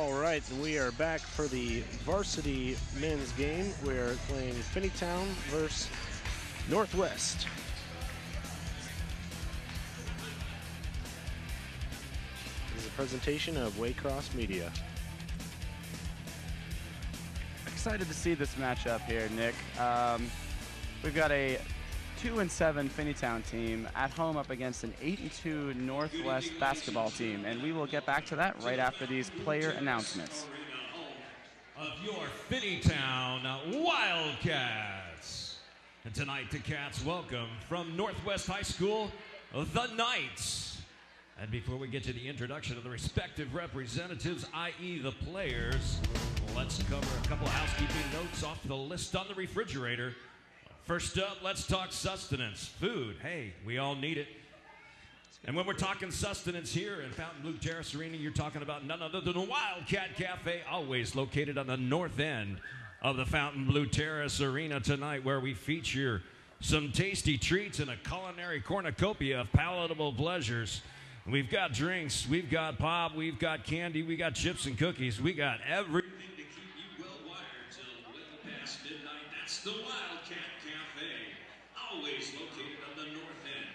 All right, and we are back for the varsity men's game. We're playing Finneytown versus Northwest. This is a presentation of Waycross Media. Excited to see this matchup here, Nick. We've got a 2-7 Finneytown team at home up against an 8-2 Northwest basketball team, and we will get back to that right after these player announcements. Of your Finneytown Wildcats. And tonight the Cats welcome from Northwest High School, the Knights. And before we get to the introduction of the respective representatives, i.e. the players, let's cover a couple of housekeeping notes off the list on the refrigerator. First up, let's talk sustenance. Food, hey, we all need it. And when we're talking sustenance here in Fountain Blue Terrace Arena, you're talking about none other than the Wildcat Cafe, always located on the north end of the Fountain Blue Terrace Arena tonight, where we feature some tasty treats and a culinary cornucopia of palatable pleasures. We've got drinks, we've got pop, we've got candy, we got chips and cookies, we got everything to keep you well wired till well past midnight. That's the Wildcat Cafe, always located on the north end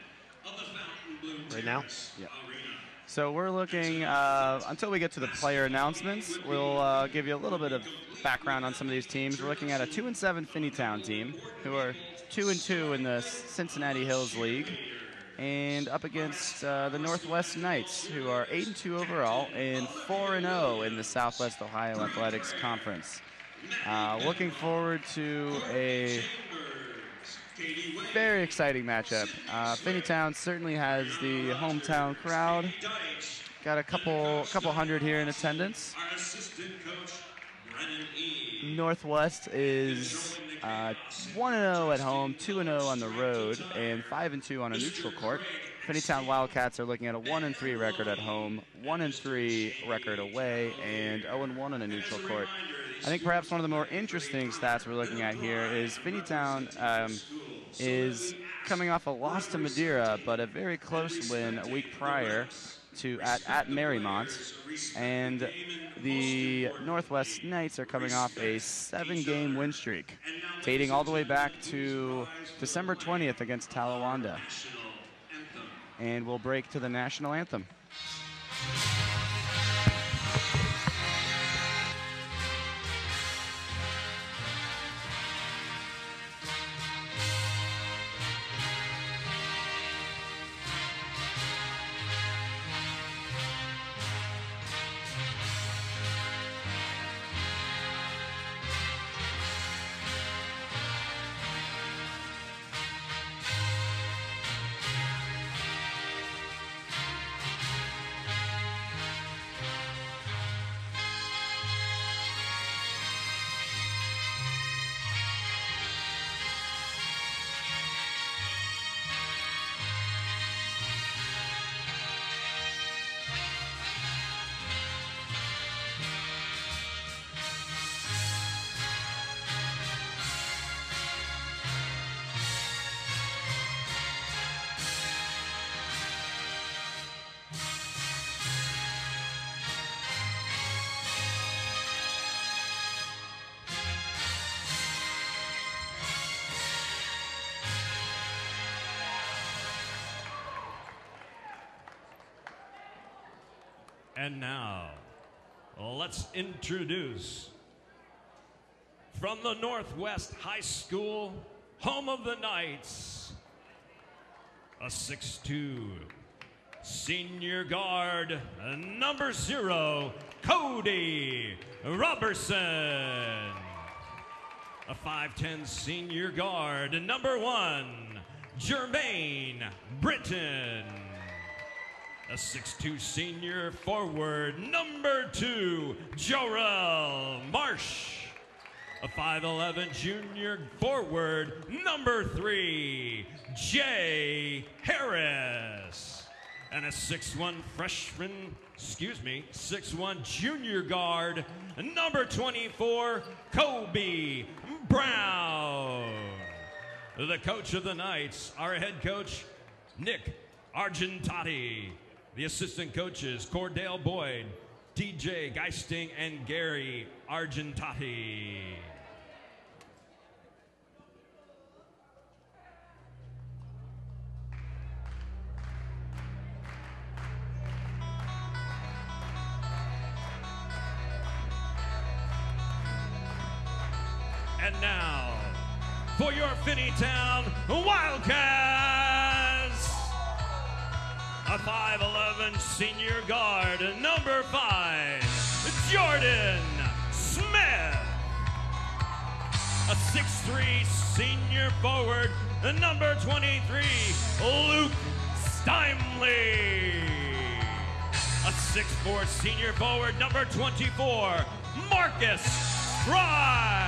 of the Fountain Blue Right now? Yeah. Arena. So we're looking, until we get to the player announcements, we'll give you a little bit of background on some of these teams. We're looking at a 2-7 Finneytown team, who are 2-2 in the Cincinnati Hills League, and up against the Northwest Knights, who are 8-2 overall and 4-0 in the Southwest Ohio Athletics Conference. Looking forward to a very exciting matchup. Finneytown certainly has the hometown crowd. Got a couple hundred here in attendance. Northwest is 1-0 at home, 2-0 on the road, and 5-2 on a neutral court. Finneytown Wildcats are looking at a 1-3 record at home, 1-3 record away, and 0-1 on a neutral court. I think perhaps one of the more interesting stats we're looking at here is Finneytown is coming off a loss to Madeira, but a very close win a week prior to at Marymount, and the Northwest Knights are coming off a 7-game win streak, dating all the way back to December 20th against Talawanda. And we'll break to the national anthem. And now, let's introduce from the Northwest High School, home of the Knights, a 6'2" senior guard, number 0, Cody Robertson. A 5'10" senior guard, number 1, Jermaine Britton. A 6'2" senior forward, number 2, Jorel Marsh. A 5'11" junior forward, number 3, Jay Harris. And a 6'1" freshman, 6'1" junior guard, number 24, Kobe Brown. The coach of the Knights, our head coach, Nick Argentati. The assistant coaches, Cordell Boyd, DJ Geisting and Gary Argentati. And now, for your Finneytown Wildcats, a 5'11" senior guard, number 5, Jordan Smith. A 6'3" senior forward, number 23, Luke Steinley. A 6'4" senior forward, number 24, Marcus Fry.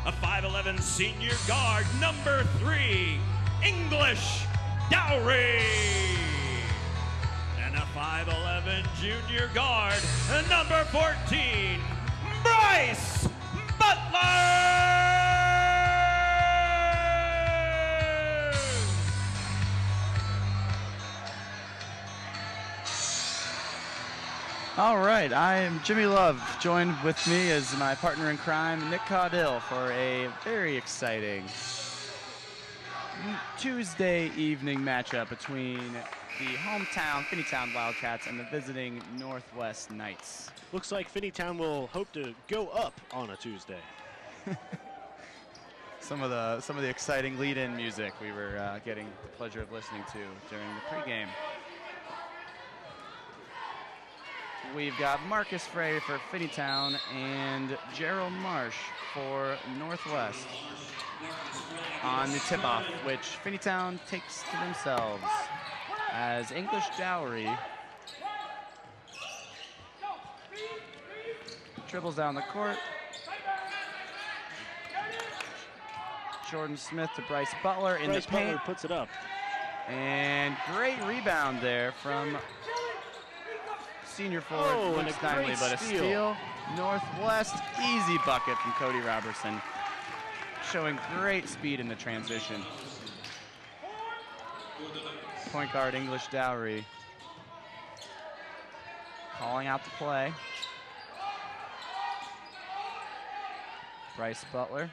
A 5'11" senior guard, number 3, English Dowry. And a 5'11" junior guard, number 14, Bryce Butler. All right, I am Jimmy Love. Joined with me is my partner in crime, Nick Caudill, for a very exciting Tuesday evening matchup between the hometown Finneytown Wildcats and the visiting Northwest Knights. Looks like Finneytown will hope to go up on a Tuesday. Some of the exciting lead-in music we were getting the pleasure of listening to during the pregame. We've got Marcus Frey for Finneytown and Gerald Marsh for Northwest on the tip-off, which Finneytown takes to themselves as English Dowry dribbles down the court. Jordan Smith to Bryce Butler in Bryce the paint. Butler puts it up. And great rebound there from senior forward Luke Steinley, but a steal. Northwest, easy bucket from Cody Robertson, showing great speed in the transition. Point guard English Dowry calling out the play. Bryce Butler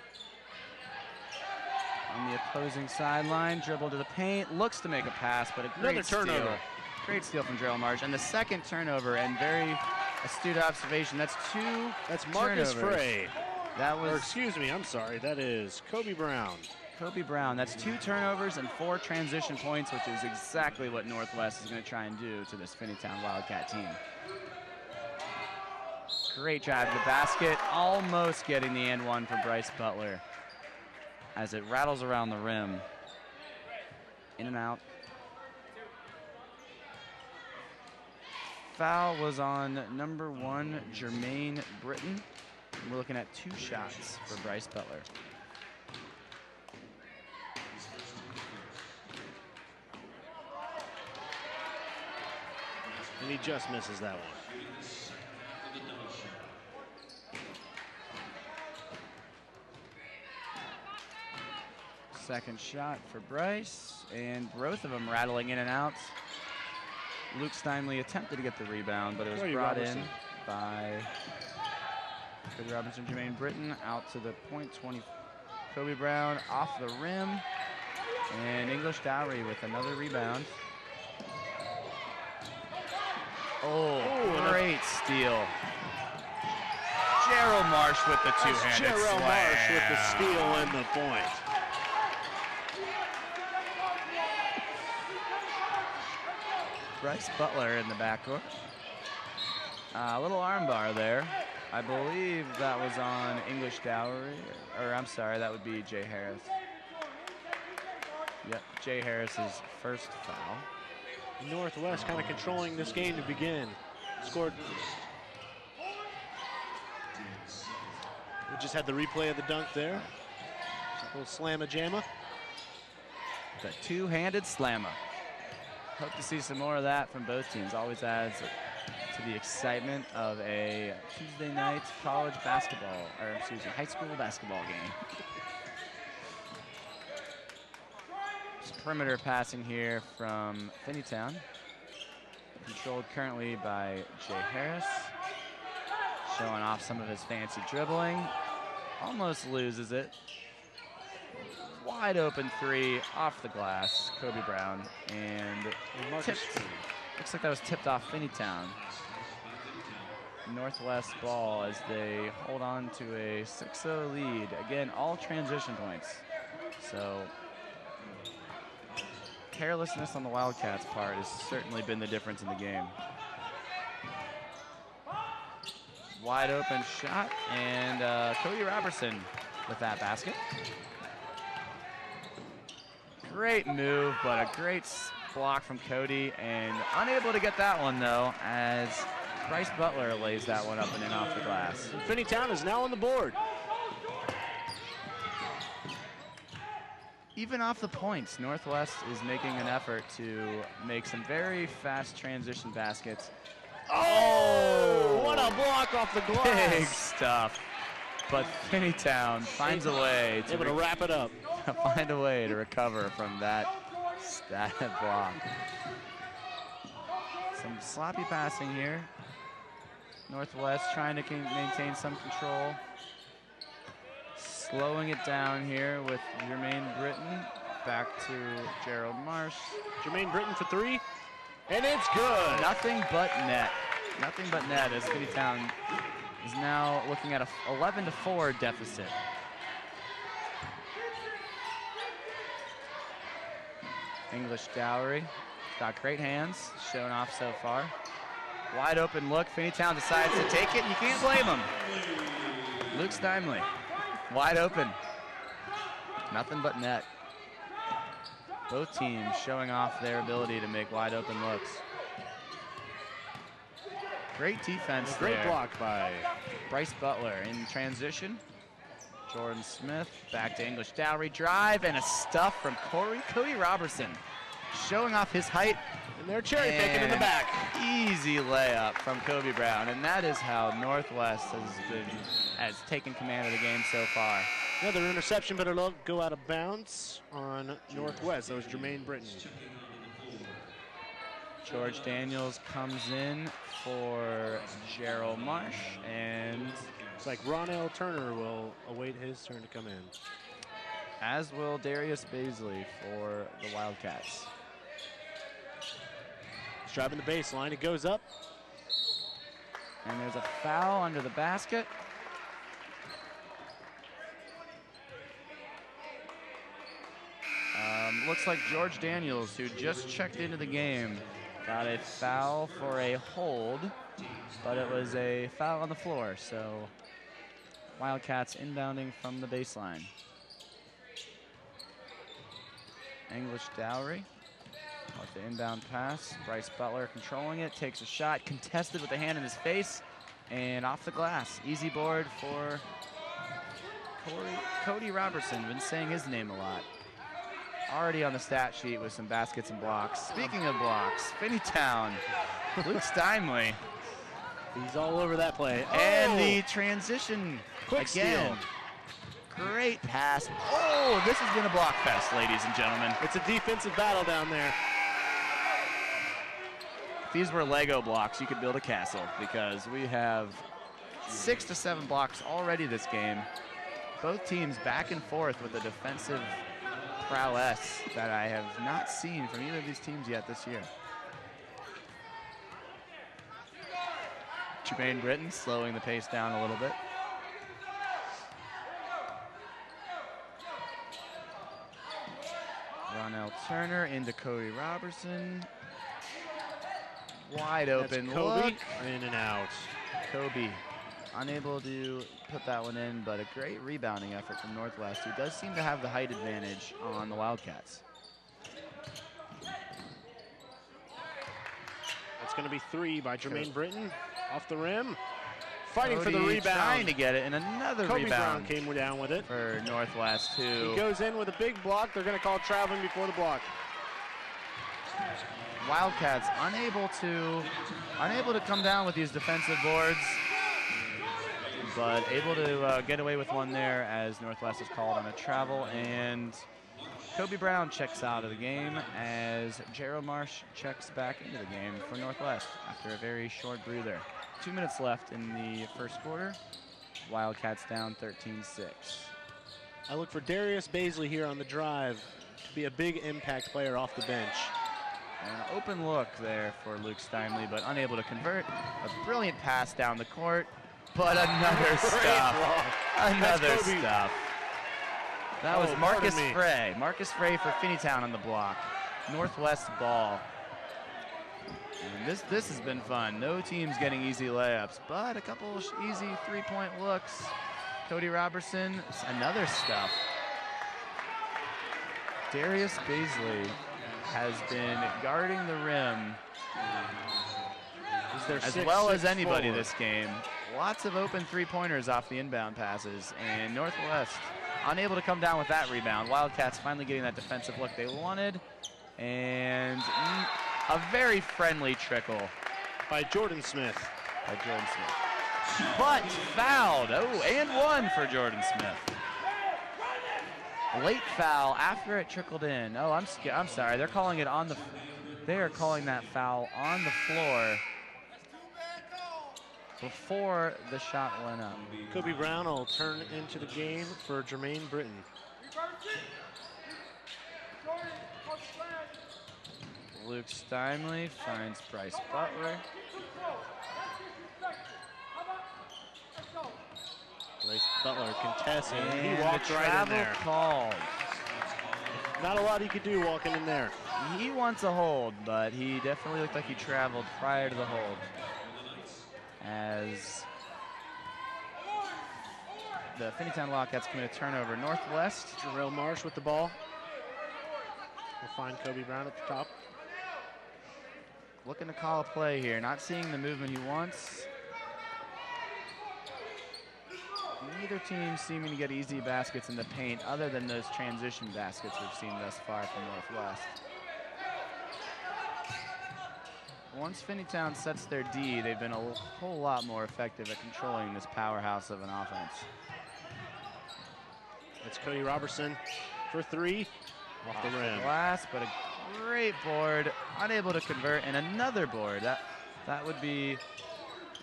on the opposing sideline, dribble to the paint, looks to make a pass, but a great turnover. Steal. Great steal from Gerald Marsh, and the second turnover, and very astute observation. That's two. That's Marcus turnovers. Frey. That was. Or excuse me, I'm sorry. That is Kobe Brown. Kobe Brown. That's 2 turnovers and 4 transition points, which is exactly what Northwest is going to try and do to this Finneytown Wildcat team. Great drive to the basket, almost getting the and one for Bryce Butler as it rattles around the rim. In and out. Foul was on number 1, Jermaine Britton. We're looking at 2 shots for Bryce Butler. And he just misses that one. Second shot for Bryce, and both of them rattling in and out. Luke Steinley attempted to get the rebound, but it was brought in by Cody Robinson, Jermaine Britton, out to the point 20. Kobe Brown off the rim, and English Dowry with another rebound. Oh, great steal. Gerald Marsh with the two-handed slam. Gerald Marsh with the steal and the point. Bryce Butler in the backcourt. A little armbar there. I believe that was on English Dowry, or I'm sorry, that would be Jay Harris. Yep, Jay Harris's first foul. Northwest kind of controlling this game to begin. Scored. We just had the replay of the dunk there. A little slamma-jamma. The two-handed slammer. Hope to see some more of that from both teams. Always adds to the excitement of a Tuesday night college basketball, or excuse me, high school basketball game. Perimeter passing here from Finneytown. controlled currently by Jay Harris. Showing off some of his fancy dribbling. Almost loses it. Wide open three off the glass, Kobe Brown, and tipped. Looks like that was tipped off Finneytown. Northwest ball as they hold on to a 6-0 lead. Again, all transition points. So carelessness on the Wildcats' part has certainly been the difference in the game. Wide open shot, and Cody Robertson with that basket. Great move, but a great block from Cody, and unable to get that one though, as Bryce Butler lays that one up and in off the glass. And Finneytown is now on the board. Even off the points, Northwest is making an effort to make some very fast transition baskets. Oh, what a block off the glass. Big stuff. But Finneytown finds a way able to wrap it up. Find a way to recover from that block. Some sloppy passing here. Northwest trying to maintain some control. Slowing it down here with Jermaine Britton. Back to Gerald Marsh. Jermaine Britton for three, and it's good. Nothing but net. Nothing but net as Finneytown is now looking at a 11-4 deficit. English Dowry, got great hands, shown off so far. Wide open look, Finneytown decides to take it, and you can't blame him. Luke Steinley, wide open. Nothing but net. Both teams showing off their ability to make wide open looks. Great defense there. Great block by Bryce Butler in transition. Jordan Smith back to English Dowry, drive, and a stuff from Cody Robertson, showing off his height. And they're cherry picking in the back. Easy layup from Kobe Brown, and that is how Northwest has taken command of the game so far. Another interception, but it'll go out of bounds on Northwest. That was Jermaine Britton. George Daniels comes in for Gerald Marsh, and it's like Ronell Turner will await his turn to come in. As will Darius Baisley for the Wildcats. He's driving the baseline, it goes up. And there's a foul under the basket. Looks like George Daniels, who just checked into the game, got a foul for a hold, but it was a foul on the floor, so Wildcats inbounding from the baseline. English Dowry with the inbound pass. Bryce Butler controlling it, takes a shot, contested with a hand in his face, and off the glass. Easy board for Cody Robertson. Been saying his name a lot. Already on the stat sheet with some baskets and blocks. Speaking of blocks, Finneytown, Luke Steinley. He's all over that play. And the transition quick again. Steal. Great pass. Oh, this has been a block fest, ladies and gentlemen. It's a defensive battle down there. If these were Lego blocks, you could build a castle, because we have 6 to 7 blocks already this game. Both teams back and forth with a defensive prowess that I have not seen from either of these teams yet this year. Jermaine Britton slowing the pace down a little bit. Ronell Turner into Cody Robertson. Wide open Kobe. look. In and out. Kobe unable to put that one in, but a great rebounding effort from Northwest, who does seem to have the height advantage on the Wildcats. That's going to be 3 by Jermaine Britton. Off the rim. Fighting Cody for the rebound. Trying to get it, and another Kobe rebound Brown came down with it. for Northwest, who He goes in with a big block. They're going to call traveling before the block. Wildcats unable to come down with these defensive boards, but able to get away with one there as Northwest is called on a travel, and Kobe Brown checks out of the game as Gerald Marsh checks back into the game for Northwest after a very short breather. 2 minutes left in the first quarter. Wildcats down 13-6. I look for Darius Baisley here on the drive to be a big impact player off the bench. An open look there for Luke Steinley, but unable to convert. A brilliant pass down the court, but another stuff. Another stuff. That was Marcus Frey. Marcus Frey for Finneytown on the block. Northwest ball. And this has been fun. No teams getting easy layups, but a couple easy three-point looks. Cody Robertson, another stuff. Darius Baisley has been guarding the rim as well as anybody this game. Lots of open three-pointers off the inbound passes, and Northwest unable to come down with that rebound. Wildcats finally getting that defensive look they wanted, and a very friendly trickle by Jordan Smith. But fouled. Oh, and one for Jordan Smith. Late foul after it trickled in. Oh, I'm sorry. They're calling it on the. They are calling that foul on the floor before the shot went up. Kobe Brown will turn into the game for Jermaine Britton. Luke Steinley finds Bryce Butler. Bryce Butler contested, and he walked right in there. Called. Not a lot he could do walking in there. He wants a hold, but he definitely looked like he traveled prior to the hold. As the Finneytown Wildcats commit a turnover. Northwest. Jarrell Marsh with the ball. We'll find Kobe Brown at the top. Looking to call a play here. Not seeing the movement he wants. Neither team seeming to get easy baskets in the paint other than those transition baskets we've seen thus far from Northwest. Once Finneytown sets their D, they've been a whole lot more effective at controlling this powerhouse of an offense. It's Cody Robertson for three. Off the rim. Glass, but a great board. Unable to convert, and another board. That would be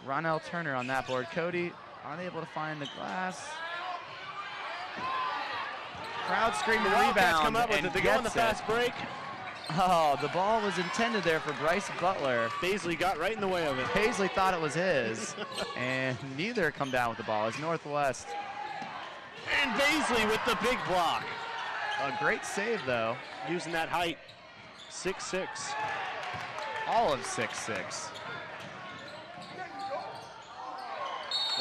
Ronell Turner on that board. Cody unable to find the glass. Crowd screaming rebound. Come up with it. They go on the fast break. Oh, the ball was intended there for Bryce Butler. Baisley got right in the way of it. Baisley thought it was his, and neither come down with the ball. It's Northwest. And Baisley with the big block. A great save, though. Using that height. 6'6". All of 6'6".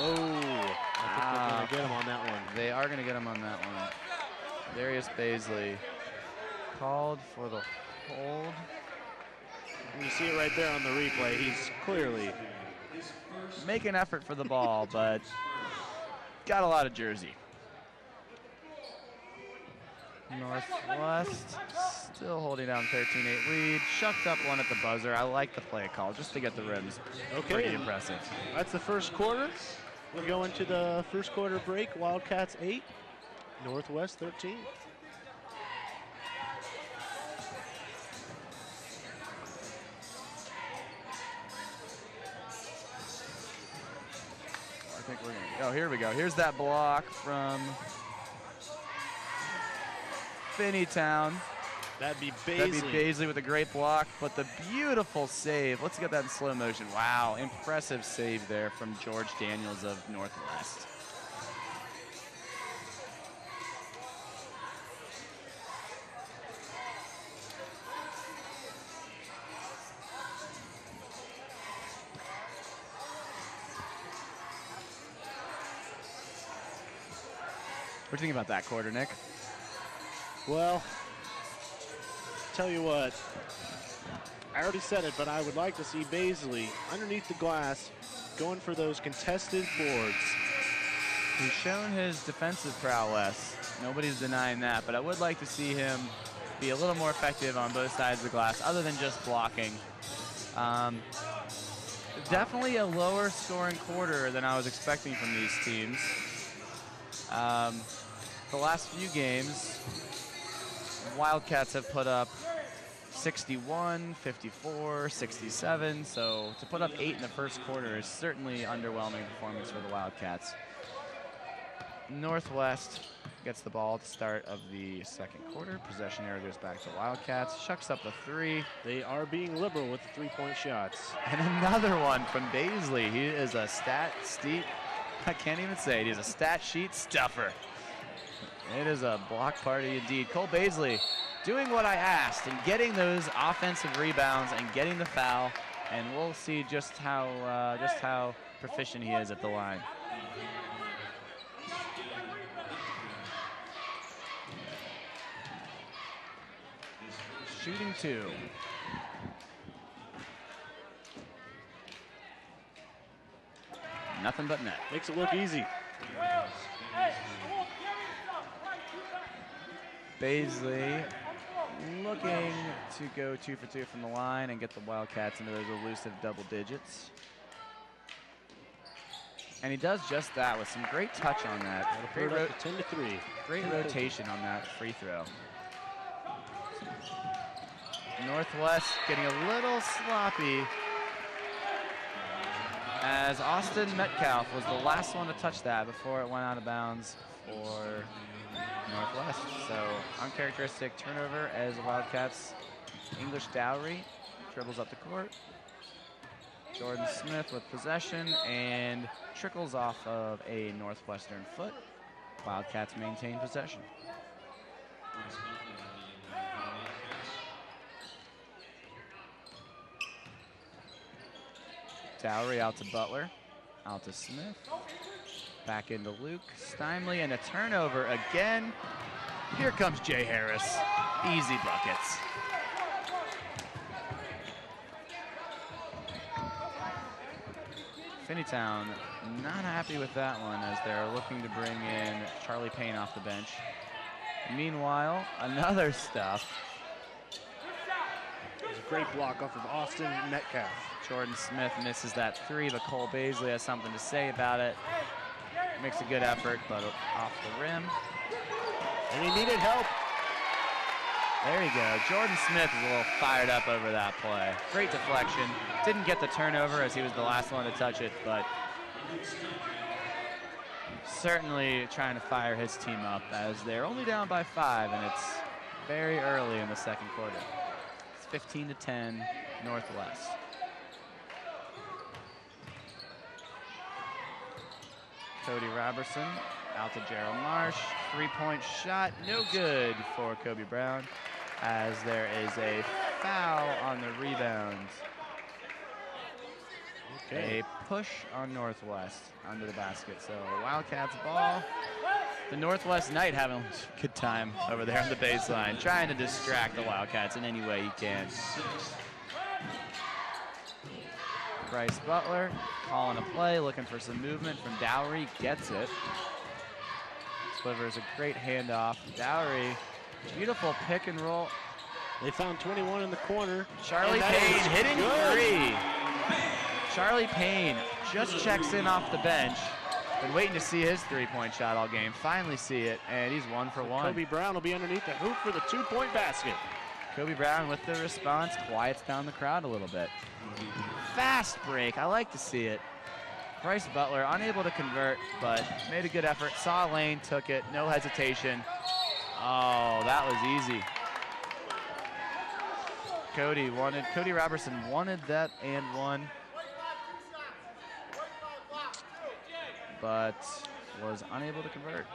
Oh, I think they're going to get him on that one. They are going to get him on that one. Darius Baisley called for the hold. You see it right there on the replay. He's clearly making an effort for the ball, but got a lot of jersey. Northwest still holding down 13-8 lead. Shucked up one at the buzzer. I like the play call just to get the rims. Okay. Pretty impressive. That's the first quarter. We're going to the first quarter break. Wildcats 8, Northwest 13. I think we're gonna, oh, here we go. Here's that block from Finneytown. That'd be Baisley. That'd be Baisley with a great block, but the beautiful save. Let's get that in slow motion. Wow, impressive save there from George Daniels of Northwest. What do you think about that quarter, Nick? Well, tell you what, I already said it, but I would like to see Baisley underneath the glass going for those contested boards. He's shown his defensive prowess. Nobody's denying that, but I would like to see him be a little more effective on both sides of the glass other than just blocking. Definitely a lower scoring quarter than I was expecting from these teams. The last few games, Wildcats have put up 61, 54, 67, so to put up 8 in the first quarter is certainly underwhelming performance for the Wildcats. Northwest gets the ball at the start of the second quarter. Possession error goes back to Wildcats. Chucks up a 3. They are being liberal with the three-point shots. And another one from Baisley. He is a I can't even say it. He's a stat sheet stuffer. It is a block party indeed. Cole Baisley doing what I asked and getting those offensive rebounds and getting the foul. And we'll see just how proficient he is at the line. Shooting 2. Nothing but net. Makes it look easy. Baisley looking to go 2 for 2 from the line and get the Wildcats into those elusive double digits. And he does just that with some great touch on that. Great 10-3. Great rotation on that free throw. Northwest getting a little sloppy as Austin Metcalf was the last one to touch that before it went out of bounds for Northwest. So uncharacteristic turnover as the Wildcats. English Dowry dribbles up the court. Jordan Smith with possession and trickles off of a Northwestern foot. Wildcats maintain possession. Dowry out to Butler, out to Smith, back into Luke, Steinley, and a turnover again. Here comes Jay Harris. Easy buckets. Finneytown not happy with that one as they're looking to bring in Charlie Payne off the bench. Meanwhile, another stuff. It was a great block off of Austin Metcalf. Jordan Smith misses that 3, but Cole Baisley has something to say about it. Makes a good effort, but off the rim. And he needed help. There you go. Jordan Smith is a little fired up over that play. Great deflection. Didn't get the turnover as he was the last one to touch it, but certainly trying to fire his team up as they're only down by 5, and it's very early in the second quarter. It's 15-10 Northwest. Cody Robertson out to Gerald Marsh. 3-point shot, no good for Kobe Brown as there is a foul on the rebound. Okay. A push on Northwest under the basket. So Wildcats ball. The Northwest Knight having a good time over there on the baseline, trying to distract the Wildcats in any way he can. Bryce Butler calling a play, looking for some movement from Dowry, gets it. Slivers a great handoff. Dowry, beautiful pick and roll. They found 21 in the corner. Charlie Payne hitting 3. Charlie Payne just checks in off the bench. Been waiting to see his 3-point shot all game. Finally see it, and he's 1 for 1. Kobe Brown will be underneath the hoop for the 2-point basket. Kobe Brown with the response, quiets down the crowd a little bit. Fast break, I like to see it. Bryce Butler unable to convert, but made a good effort. Saw a lane, took it, no hesitation. Oh, that was easy. Cody Robertson wanted that and one, but was unable to convert.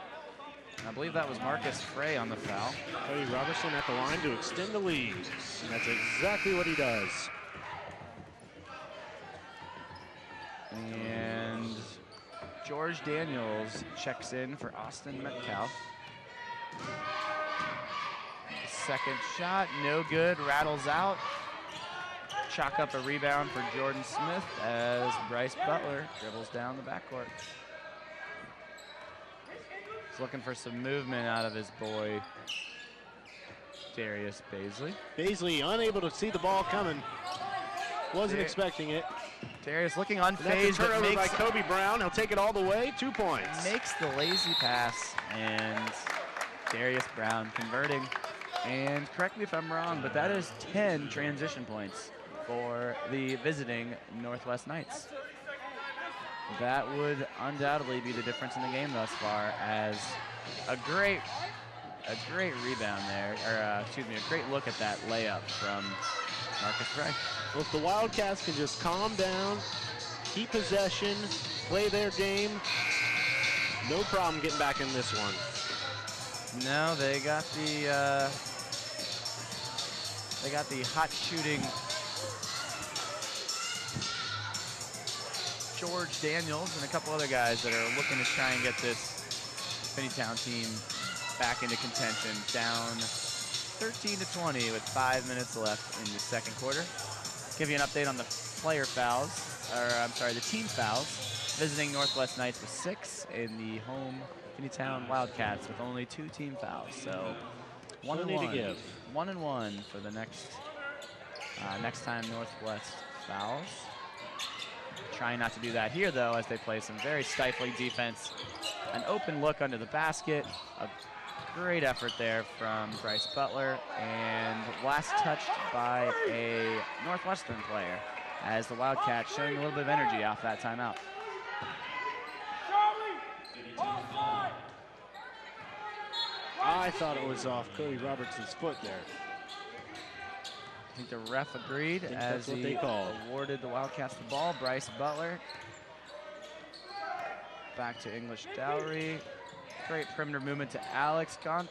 And I believe that was Marcus Frey on the foul. Cody Robertson at the line to extend the lead. And that's exactly what he does. And George Daniels checks in for Austin Metcalf. Second shot, no good, rattles out. Chalk up a rebound for Jordan Smith as Bryce Butler dribbles down the backcourt. He's looking for some movement out of his boy, Darius Baisley. Baisley unable to see the ball coming. Wasn't expecting it. Darius looking unfazed. That's a turnover by Kobe Brown. He'll take it all the way. 2 points. Makes the lazy pass, and Darius Brown converting. And correct me if I'm wrong, but that is 10 transition points for the visiting Northwest Knights. That would undoubtedly be the difference in the game thus far, as a great rebound there, or excuse me, a great look at that layup from Marcus Frey. Well, if the Wildcats can just calm down, keep possession, play their game, no problem getting back in this one. No, they got the hot shooting George Daniels and a couple other guys that are looking to try and get this Finneytown team back into contention. Down 13-20 with 5 minutes left in the second quarter. Give you an update on the player fouls, or I'm sorry, the team fouls. Visiting Northwest Knights with 6, in the home Finneytown Wildcats with only 2 team fouls. So 1 and 1. 1 and 1 for the next time Northwest fouls. Trying not to do that here though, as they play some very stifling defense. An open look under the basket. A great effort there from Bryce Butler, and last touched by a Northwestern player, as the Wildcats showing a little bit of energy off that timeout. I thought it was off Cody Robertson's foot there. I think the ref agreed as he awarded the Wildcats the ball. Bryce Butler back to English Dowry. Great perimeter movement to Alex. Goal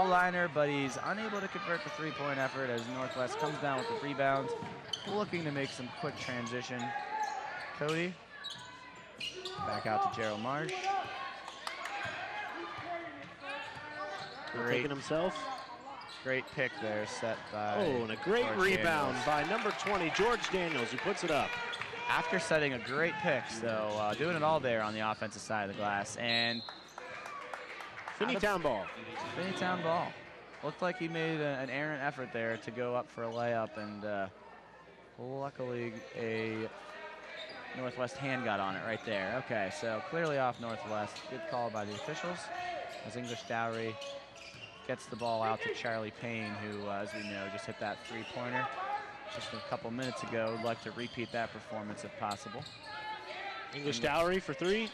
liner, but he's unable to convert the three-point effort as Northwest comes down with the rebound. Looking to make some quick transition. Cody back out to Gerald Marsh. Taking himself. Great pick there set by and a great George rebound Daniels by number 20, George Daniels, who puts it up. after setting a great pick. So doing it all there on the offensive side of the glass. And Finneytown ball. Finneytown ball. Looked like he made an errant effort there to go up for a layup, and luckily a Northwest hand got on it right there. Okay, so clearly off Northwest. Good call by the officials as English Dowry gets the ball out to Charlie Payne, who, as we know, just hit that three-pointer just a couple minutes ago. Would like to repeat that performance if possible. English Dowry for three.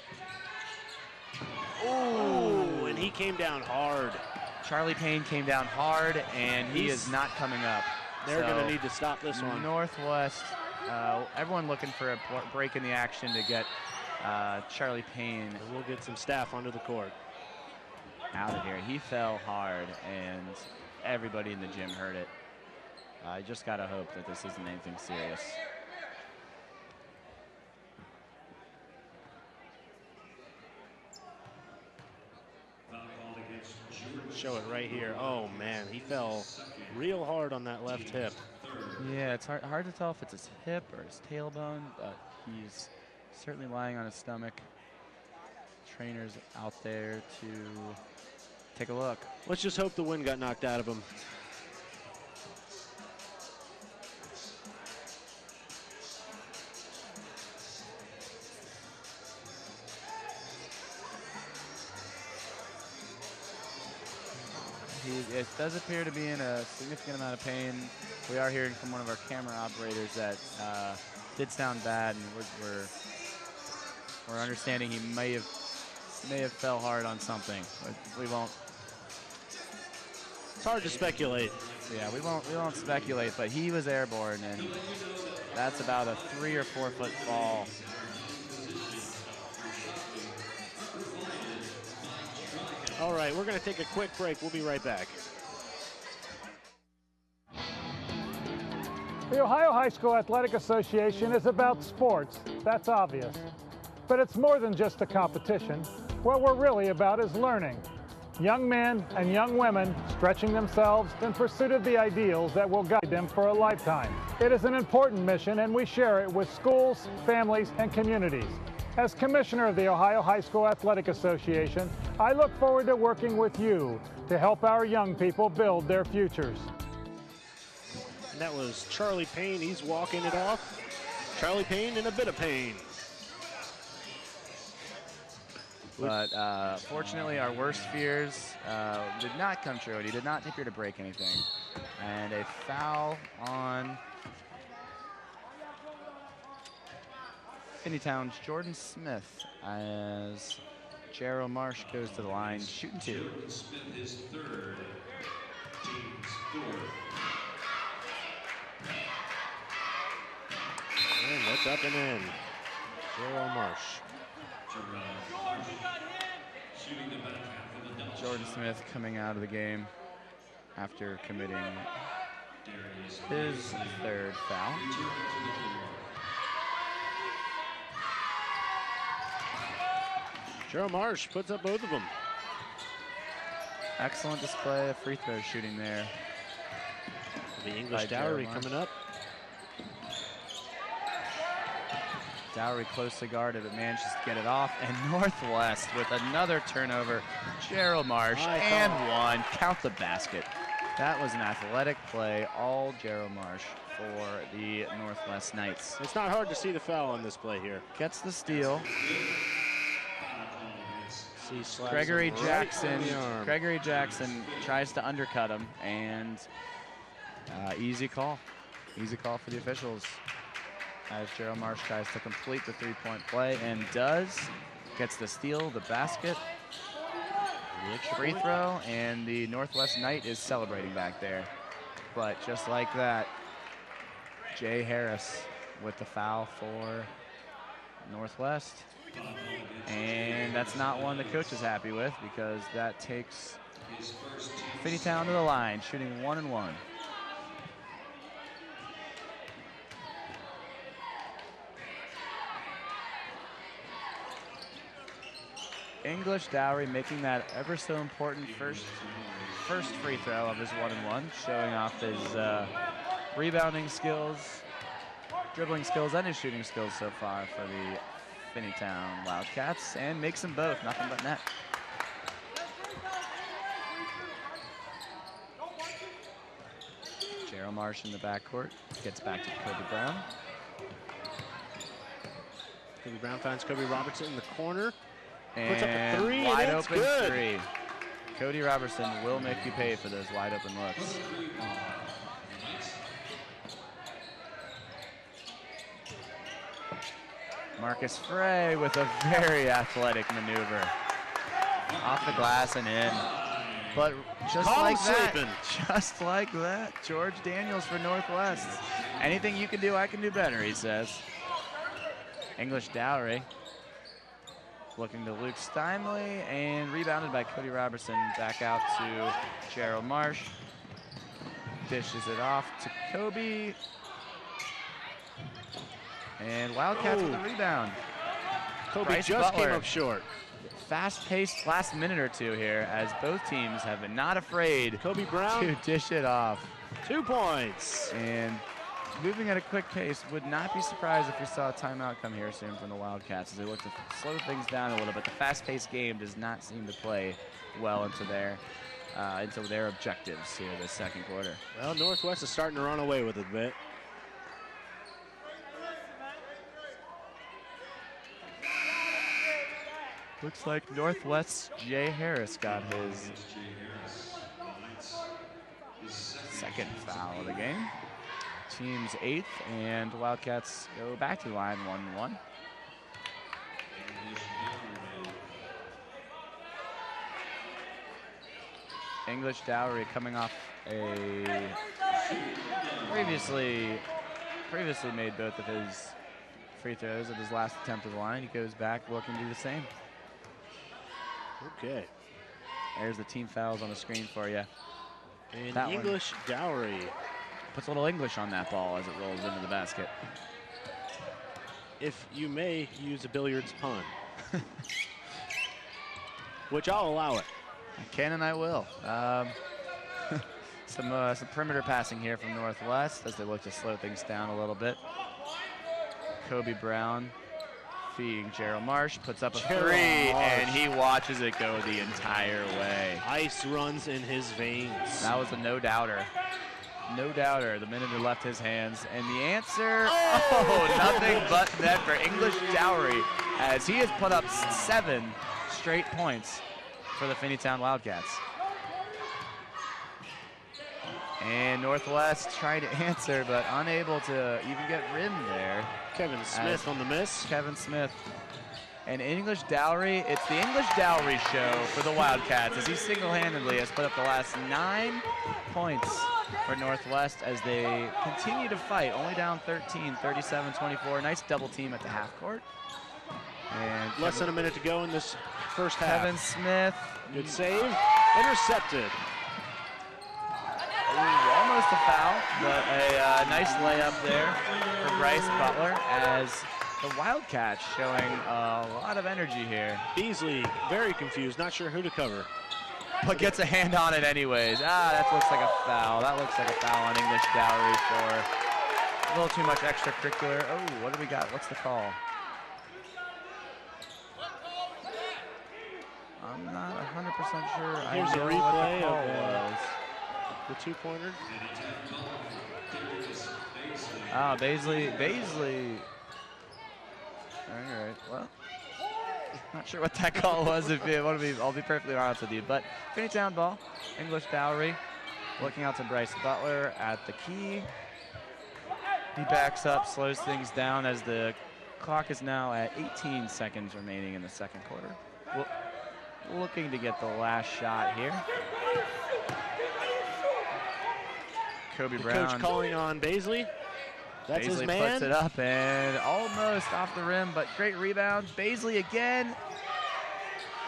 Oh, and he came down hard. Charlie Payne came down hard, and he is not coming up. They're going to need to stop this one. Northwest, everyone looking for a break in the action to get Charlie Payne. And we'll get some staff onto the court. Out of here. He fell hard, and everybody in the gym heard it. I just got to hope that this isn't anything serious. Show it right here. Oh, man, he fell real hard on that left hip. Yeah, it's hard to tell if it's his hip or his tailbone, but he's certainly lying on his stomach. Trainers out there to take a look. Let's just hope the wind got knocked out of him. It does appear to be in a significant amount of pain. We are hearing from one of our camera operators that did sound bad, and we're understanding he may have fell hard on something. But we won't. It's hard to speculate. Yeah, we won't speculate. But he was airborne, and that's about a 3 or 4 foot fall. All right, we're going to take a quick break. We'll be right back. The Ohio High School Athletic Association is about sports. That's obvious. But it's more than just a competition. What we're really about is learning. Young men and young women stretching themselves in pursuit of the ideals that will guide them for a lifetime. It is an important mission, and we share it with schools, families, and communities. As Commissioner of the Ohio High School Athletic Association, I look forward to working with you to help our young people build their futures. And that was Charlie Payne. He's walking it off. Charlie Payne in a bit of pain. But fortunately, our worst fears did not come true, and he did not appear to break anything. And a foul on Finneytown's Jordan Smith as Gerald Marsh goes to the line, shooting 2. Jordan Smith is third, team's fourth. And that's up and in. Gerald Marsh. Shooting the back half of the double Jordan shot. Smith coming out of the game after committing his 3rd foul. Gerald Marsh puts up both of them. Excellent display of free throw shooting there. The English by Dowry Gerald coming up. Dowry closely guarded, but manages to get it off. And Northwest with another turnover. Gerald Marsh and one. Count the basket. That was an athletic play, all Gerald Marsh for the Northwest Knights. It's not hard to see the foul on this play here. Gets the steal. Slaps Gregory him right Jackson. in the arm. Gregory Jackson tries to undercut him, and easy call. Easy call for the officials as Gerald Marsh tries to complete the 3-point play and does. Gets the steal, the basket, The extra free point. throw, and the Northwest Knight is celebrating back there. But just like that, Jay Harris with the foul for Northwest. And that's not one the coach is happy with, because that takes Finneytown to the line, shooting 1 and 1. English Dowry making that ever so important first free throw of his 1 and 1, showing off his rebounding skills, dribbling skills, and his shooting skills so far for the Finneytown Wildcats, and makes them both, nothing but net. Gerald Marsh in the backcourt, gets back to Kobe Brown. Kobe Brown finds Kobe Robertson in the corner. And Puts up a 3, wide and it's open good. 3. Cody Robertson will make you pay for those wide open looks. Marcus Frey with a very athletic maneuver. Off the glass and in. But just Call like him that, sleeping. just like that, George Daniels for Northwest. Anything you can do, I can do better, he says. English Dowry looking to Luke Steinley, and rebounded by Cody Robertson. Back out to Gerald Marsh. Dishes it off to Kobe. And Wildcats with the rebound. Kobe Bryce just Butler. came up short. Fast-paced last minute or two here, as both teams have been not afraid Kobe Brown, to dish it off. 2 points. And moving at a quick pace, would not be surprised if we saw a timeout come here soon from the Wildcats as they look to slow things down a little bit. The fast-paced game does not seem to play well into their objectives here this second quarter. Well, Northwest is starting to run away with it a bit. Looks like Northwest's Jay Harris got his second foul of the game. Team's 8th, and Wildcats go back to the line 1-1. English Dowry coming off a previously made both of his free throws at his last attempt at the line. He goes back looking to do the same. Okay. There's the team fouls on the screen for you. And That one. English Dowry, Puts a little English on that ball as it rolls into the basket. if you may use a billiards pun, which I'll allow it. I can and I will. Some perimeter passing here from Northwest as they look to slow things down a little bit. Kobe Brown feeding Gerald Marsh, puts up a Gerald 3, Marsh. and he watches it go the entire way. Ice runs in his veins. That was a no-doubter. No doubter the minute it left his hands. And the answer, oh, nothing but net for English Dowry, as he has put up 7 straight points for the Finneytown Wildcats. And Northwest trying to answer, but unable to even get rimmed there. Kevin Smith on the miss. Kevin Smith. And English Dowry, it's the English Dowry show for the Wildcats as he single-handedly has put up the last 9 points for Northwest as they continue to fight, only down 13, 37-24. Nice double team at the half court. And less than a minute to go in this first half. Kevin Smith. Good save. Intercepted. Ooh, almost a foul, but a nice layup there for Bryce Butler as the Wildcats showing a lot of energy here. Beasley very confused, not sure who to cover. But gets a hand on it anyways. That looks like a foul. That looks like a foul on English Dowry for a little too much extracurricular. Oh, what do we got? What's the call? I'm not 100% sure. Here's a replay of the two-pointer. Baisley. All right, well, not sure what that call was. I'll be perfectly honest with you. But Finneytown ball, English Dowry, looking out to Bryce Butler at the key. He backs up, slows things down as the clock is now at 18 seconds remaining in the second quarter. Looking to get the last shot here. Kobe Brown. Coach calling on Baisley. That's Baisley his man. puts it up and almost off the rim, but great rebound. Baisley again.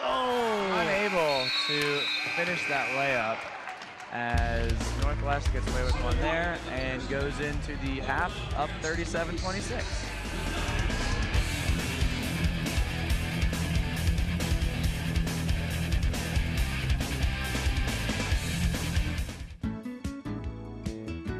Oh! Unable to finish that layup as Northwest gets away with one there and goes into the half up 37-26.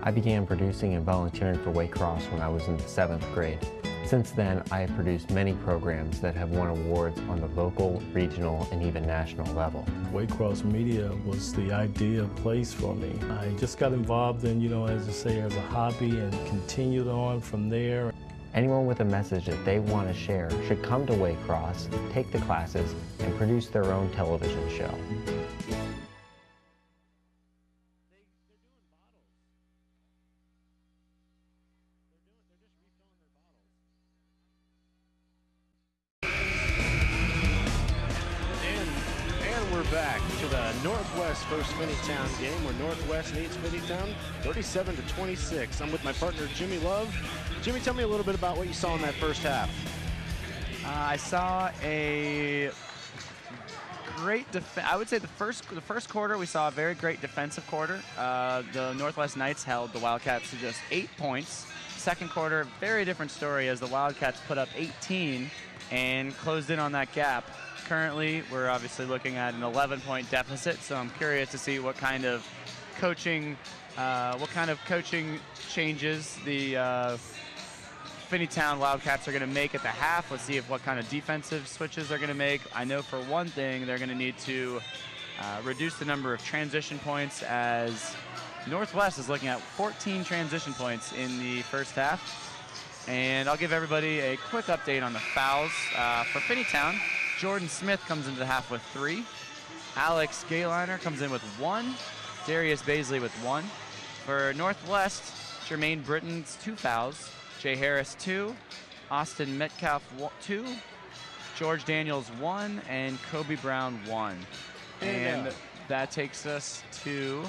I began producing and volunteering for Waycross when I was in the 7th grade. Since then, I have produced many programs that have won awards on the local, regional, and even national level. Waycross Media was the ideal place for me. I just got involved in, as I say, as a hobby and continued on from there. Anyone with a message that they want to share should come to Waycross, take the classes, and produce their own television show. Northwest versus Finneytown game where Northwest leads Finneytown 37-26. I'm with my partner Jimmy Love. Jimmy, tell me a little bit about what you saw in that first half. I saw a great defense. I would say the first quarter we saw a very great defensive quarter. The Northwest Knights held the Wildcats to just 8 points. Second quarter, very different story as the Wildcats put up 18 and closed in on that gap. Currently, we're obviously looking at an 11-point deficit, so I'm curious to see what kind of coaching changes the Finneytown Wildcats are going to make at the half. Let's see what kind of defensive switches they're going to make. I know for one thing they're going to need to reduce the number of transition points as Northwest is looking at 14 transition points in the first half. And I'll give everybody a quick update on the fouls. For Finneytown, Jordan Smith comes into the half with 3. Alex Gayliner comes in with 1. Darius Baisley with 1. For Northwest, Jermaine Britton's 2 fouls. Jay Harris 2. Austin Metcalf 2. George Daniels 1. And Kobe Brown 1. And that takes us to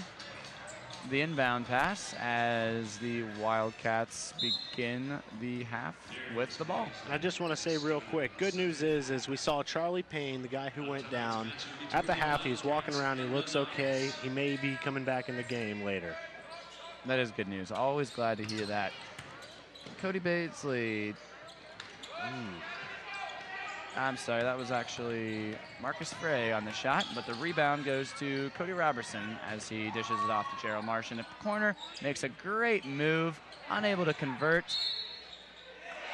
the inbound pass as the Wildcats begin the half with the ball. I just want to say real quick, good news is we saw Charlie Payne, the guy who went down, at the half. He's walking around, he looks okay. He may be coming back in the game later. That is good news. Always glad to hear that. Cody Baisley. I'm sorry, that was actually Marcus Frey on the shot, but the rebound goes to Cody Robertson as he dishes it off to Gerald Marsh in the corner. Makes a great move, unable to convert.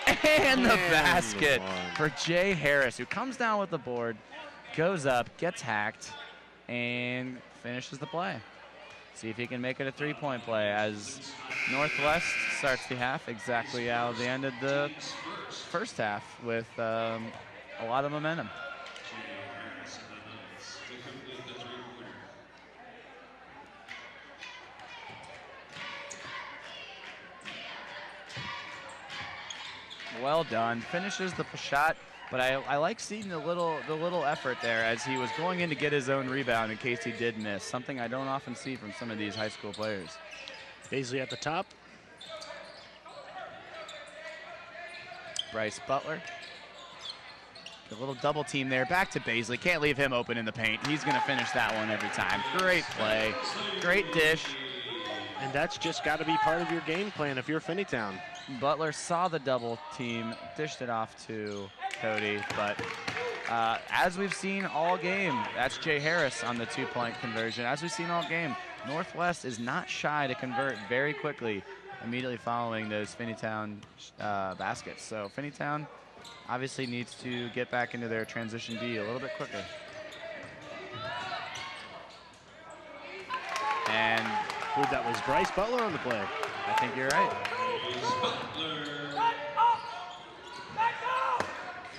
And the basket for Jay Harris, who comes down with the board, goes up, gets hacked, and finishes the play. See if he can make it a 3-point play as Northwest starts the half exactly how they ended the first half with a lot of momentum. Well done. Finishes the shot, but I like seeing the little effort there as he was going in to get his own rebound in case he did miss, something I don't often see from some of these high school players. Baisley at the top. Bryce Butler. A little double team there. Back to Baisley. Can't leave him open in the paint. He's going to finish that one every time. Great play. Great dish. And that's just got to be part of your game plan if you're Finneytown. Butler saw the double team, dished it off to Cody, but as we've seen all game, that's Jay Harris on the 2-point conversion. As we've seen all game, Northwest is not shy to convert very quickly immediately following those Finneytown baskets. So Finneytown obviously needs to get back into their transition D a little bit quicker. And that was Bryce Butler on the play. I think you're right.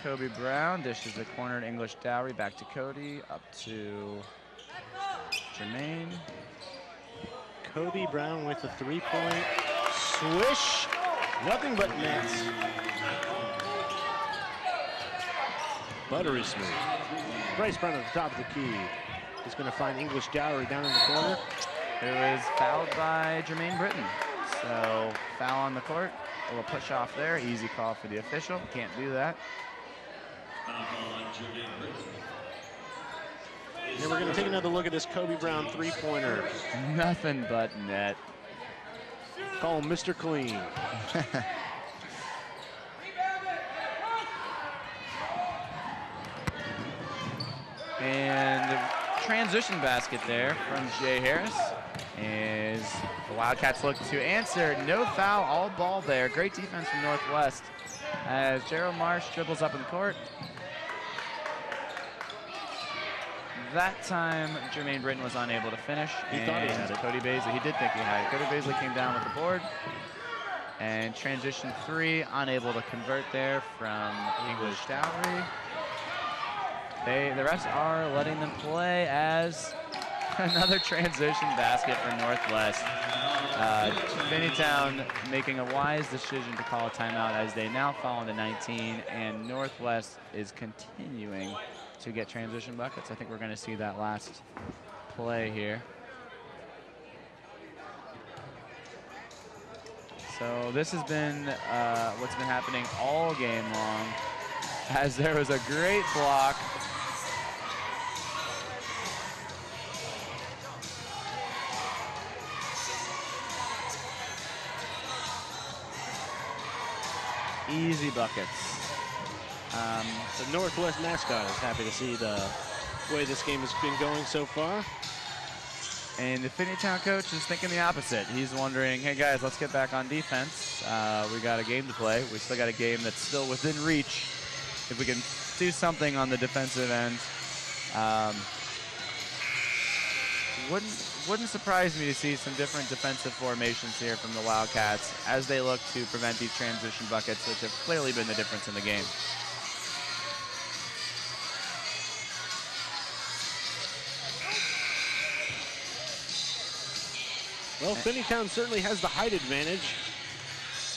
Kobe Brown dishes the corner to English Dowry, back to Cody, up to Jermaine. Kobe Brown with a 3-point swish. Nothing but nets. Buttery smooth. Bryce Brown at the top of the key. He's going to find English Dowry down in the corner. Who is fouled by Jermaine Britton. So foul on the court. A little push off there. Easy call for the official. Can't do that. And we're going to take another look at this Kobe Brown 3-pointer. Nothing but net. Call him Mr. Clean. And the transition basket there from Jay Harris. As the Wildcats look to answer. No foul, all ball there. Great defense from Northwest. As Gerald Marsh dribbles up in the court. That time, Jermaine Britton was unable to finish. He thought he had it. Cody Baisley, he did think he had it. Cody Baisley came down with the board. And transition 3, unable to convert there from English Dowry. The refs are letting them play as another transition basket for Northwest. Finneytown making a wise decision to call a timeout as they now fall into 19, and Northwest is continuing to get transition buckets. I think we're going to see that last play here. So this has been what's been happening all game long, as there was a great block. Easy buckets. The Northwest mascot is happy to see the way this game has been going so far. And the Finneytown coach is thinking the opposite. He's wondering, hey guys, let's get back on defense. We got a game to play. We still got a game that's still within reach. If we can do something on the defensive end. Wouldn't surprise me to see some different defensive formations here from the Wildcats as they look to prevent these transition buckets, which have clearly been the difference in the game. Well, Finneytown certainly has the height advantage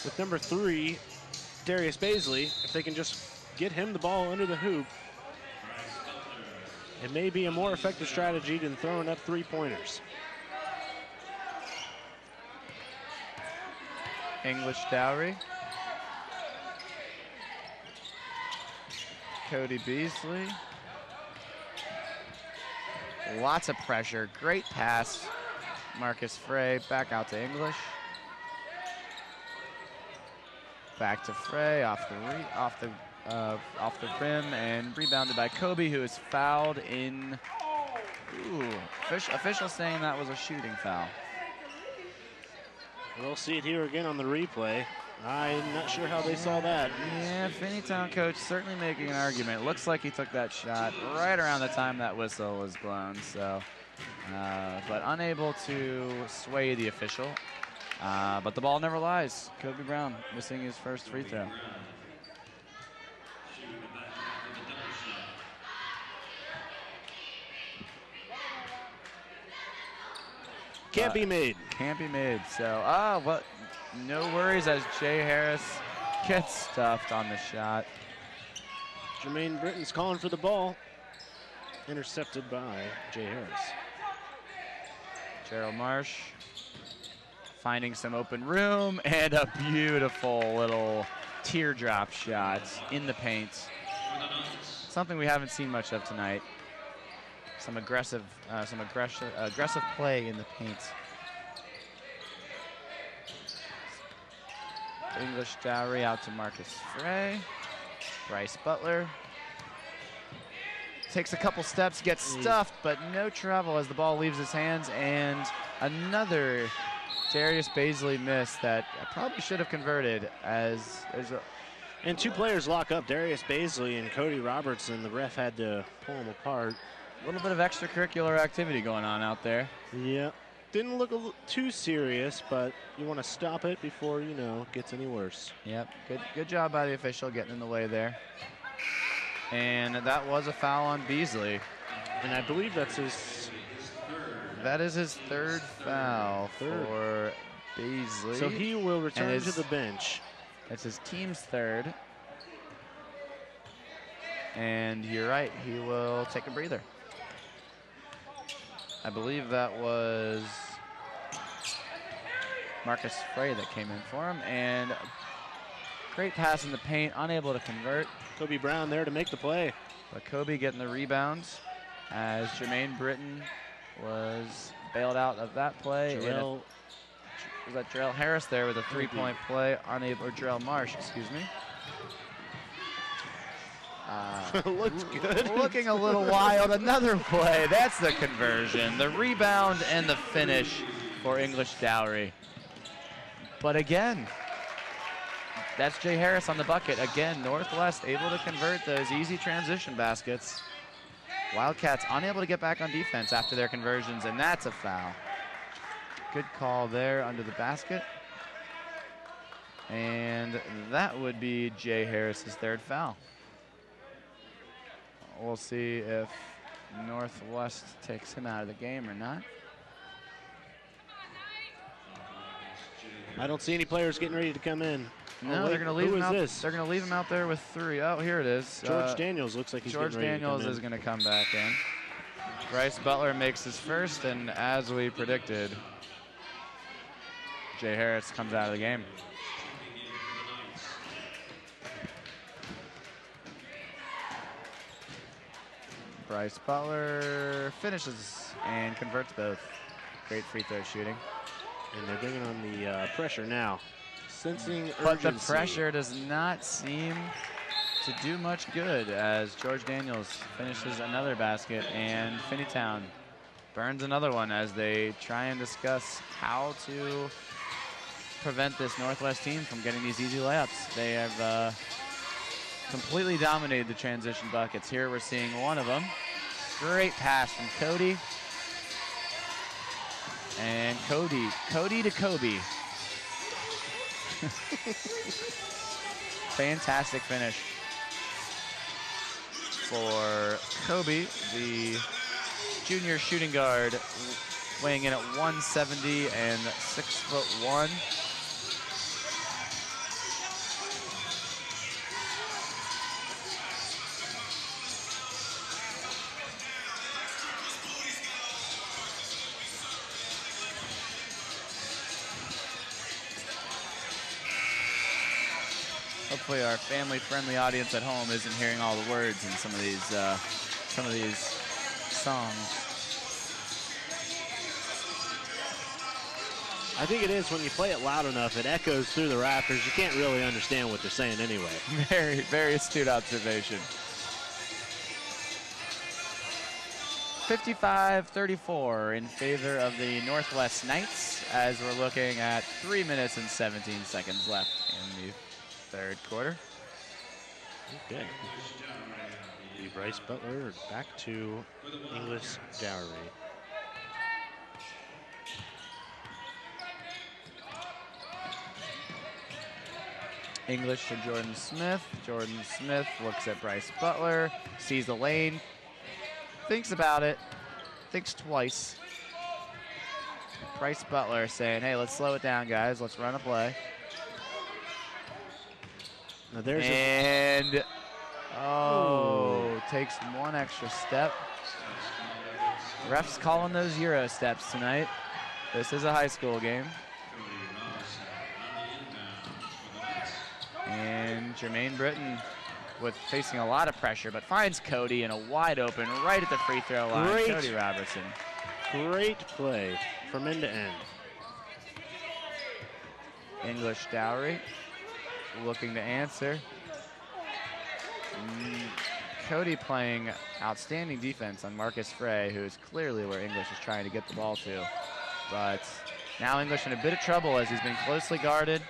with number 3, Darius Baisley. If they can just get him the ball under the hoop, it may be a more effective strategy than throwing up 3-pointers. English Dowry. Cody Beasley. Lots of pressure. Great pass. Marcus Frey back out to English. Back to Frey off the rim and rebounded by Kobe, who is fouled in. Ooh, official saying that was a shooting foul. We'll see it here again on the replay. I'm not sure how they saw that. Yeah, Finneytown coach certainly making an argument. Looks like he took that shot right around the time that whistle was blown. So, but unable to sway the official. But the ball never lies. Kobe Brown missing his first free throw. Can't be made. Can't be made. So, but no worries as Jay Harris gets stuffed on the shot. Jermaine Britton's calling for the ball. Intercepted by Jay Harris. Gerald Marsh finding some open room and a beautiful little teardrop shot in the paint. Something we haven't seen much of tonight. Some aggressive play in the paint. English Dowry out to Marcus Frey. Bryce Butler takes a couple steps, gets stuffed, but no trouble as the ball leaves his hands, and another Darius Baisley miss that probably should have converted as there's a... And two players lock up, Darius Baisley and Cody Robertson. The ref had to pull them apart. A little bit of extracurricular activity going on out there. Yeah, didn't look too serious, but you want to stop it before, you know, it gets any worse. Yep, good job by the official getting in the way there. And that was a foul on Beasley. And I believe that's his... That is his third foul for Beasley. So he will return to the bench. That's his team's third. And you're right, he will take a breather. I believe that was Marcus Frey that came in for him. And great pass in the paint, unable to convert. Kobe Brown there to make the play. But Kobe getting the rebounds as Jermaine Britton was bailed out of that play. Was that Jarrell Harris there with a three-point play, unable, or Jarrell Marsh, excuse me. Looks good. Looking a little wild. Another play. That's the conversion. The rebound and the finish for English Dowry. But again, that's Jay Harris on the bucket. Again, Northwest able to convert those easy transition baskets. Wildcats unable to get back on defense after their conversions, and that's a foul. Good call there under the basket. And that would be Jay Harris's third foul. We'll see if Northwest takes him out of the game or not. I don't see any players getting ready to come in. No, they're going to leave him out. They're going to leave him out there with three. Oh, here it is. George Daniels looks like he's George getting ready Daniels to come in. is going to come back in. Bryce Butler makes his first, and as we predicted, Jay Harris comes out of the game. Bryce Butler finishes and converts both. Great free throw shooting. And they're bringing on the pressure now. Sensing urgency. But the pressure does not seem to do much good as George Daniels finishes another basket and Finneytown burns another one as they try and discuss how to prevent this Northwest team from getting these easy layups. They have completely dominated the transition buckets. Here we're seeing one of them. Great pass from Cody. And Cody to Kobe. Fantastic finish for Kobe, the junior shooting guard, weighing in at 170 and 6'1". Hopefully our family-friendly audience at home isn't hearing all the words in some of these songs. I think it is when you play it loud enough, it echoes through the rafters. You can't really understand what they're saying anyway. Very, very astute observation. 55-34 in favor of the Northwest Knights as we're looking at 3 minutes and 17 seconds left in the third quarter. Okay. The Bryce Butler back to English Dowry. English to Jordan Smith. Jordan Smith looks at Bryce Butler, sees the lane, thinks about it, thinks twice. Bryce Butler saying, hey, let's slow it down, guys. Let's run a play. Now there's and takes one extra step. Refs calling those Euro steps tonight. This is a high school game. And Jermaine Britton facing a lot of pressure, but finds Cody in a wide open right at the free throw line. Cody Robertson. Great play from end to end. English Dowry looking to answer. Cody playing outstanding defense on Marcus Frey, who is clearly where English is trying to get the ball to. But now English in a bit of trouble as he's been closely guarded,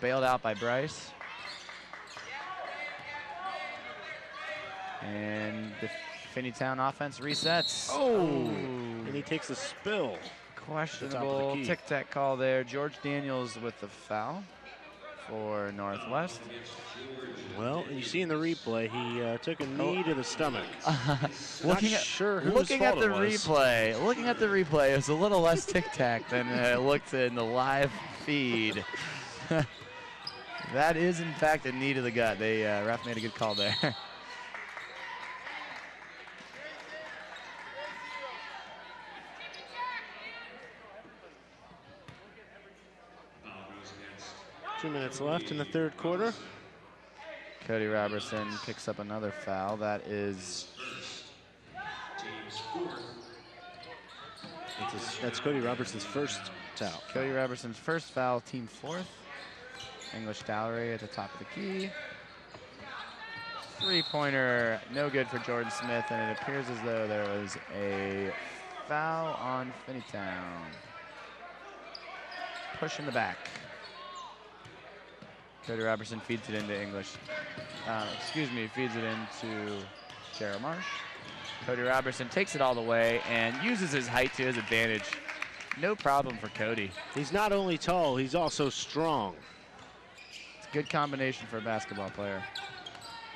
bailed out by Bryce. And the Finneytown offense resets. And he takes a spill. Questionable tic-tac call there. George Daniels with the foul for Northwest. Well, you see in the replay, he took a knee to the stomach. Looking at the replay, it was a little less tic-tac than it looked in the live feed. That is, in fact, a knee to the gut. They ref made a good call there. 2 minutes left in the third quarter. Cody Robertson picks up another foul. That is... That's Cody Robertson's first foul. Cody Robertson's first foul, team fourth. English Dowry at the top of the key. Three-pointer, no good for Jordan Smith, and it appears as though there was a foul on Finneytown. Push in the back. Cody Robertson feeds it into English. Feeds it into Gerald Marsh. Cody Robertson takes it all the way and uses his height to his advantage. No problem for Cody. He's not only tall, he's also strong. It's a good combination for a basketball player.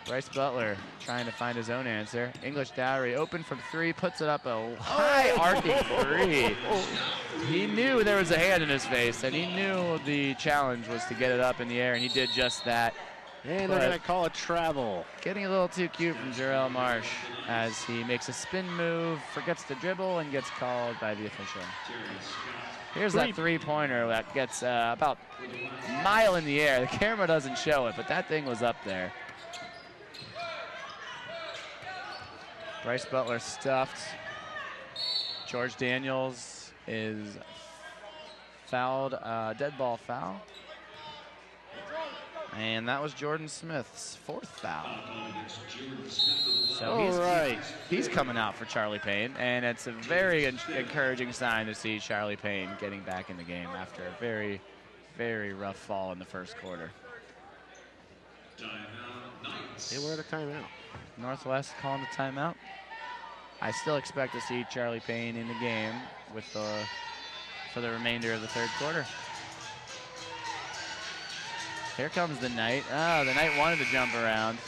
Bryce Butler trying to find his own answer. English Dowry open from three, puts it up a high arcing three. He knew there was a hand in his face, and he knew the challenge was to get it up in the air, and he did just that. And they're going to call a travel. Getting a little too cute from Jarrell Marsh as he makes a spin move, forgets to dribble, and gets called by the official. Here's that three-pointer that gets about a mile in the air. The camera doesn't show it, but that thing was up there. Bryce Butler stuffed. George Daniels is fouled, dead ball foul. And that was Jordan Smith's fourth foul. So he's coming out for Charlie Payne, and it's a very encouraging sign to see Charlie Payne getting back in the game after a very, very rough fall in the first quarter. Hey, we're at a timeout. Northwest calling the timeout. I still expect to see Charlie Payne in the game with for the remainder of the third quarter. Here comes the Knight. Oh, the Knight wanted to jump around.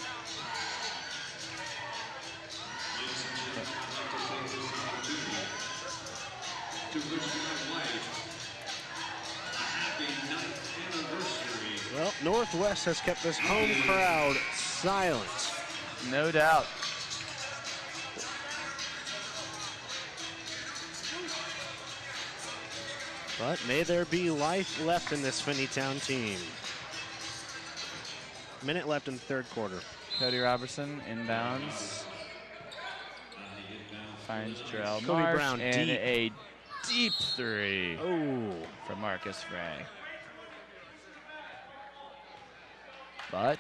Well, Northwest has kept this home crowd silent. No doubt. But may there be life left in this Finneytown team. Minute left in the third quarter. Cody Robertson inbounds. Finds Jarrell Marsh Brown and deep. A deep three from Marcus Frey. But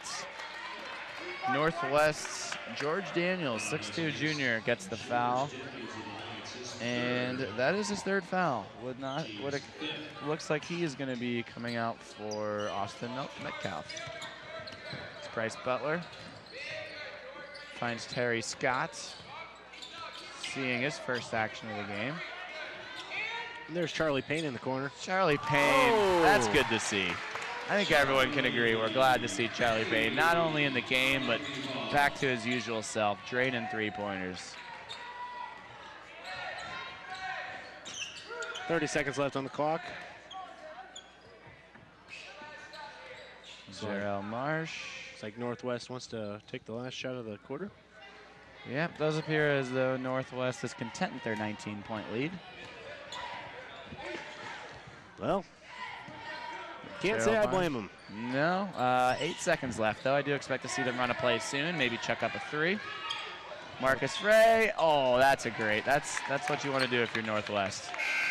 Northwest's George Daniels, 6'2" junior, gets the foul. And that is his third foul. Looks like he is going to be coming out for Austin Metcalf. It's Bryce Butler. Finds Terry Scott, seeing his first action of the game. And there's Charlie Payne in the corner. Charlie Payne, that's good to see. I think everyone can agree we're glad to see Charlie Payne, not only in the game, but back to his usual self, draining three-pointers. 30 seconds left on the clock. Jarrell Marsh Looks like Northwest wants to take the last shot of the quarter. Yep, does appear as though Northwest is content with their 19-point lead. Well, can't say I blame them. No, 8 seconds left, though. I do expect to see them run a play soon, maybe chuck up a 3. Marcus Ray, oh, that's what you want to do if you're Northwest.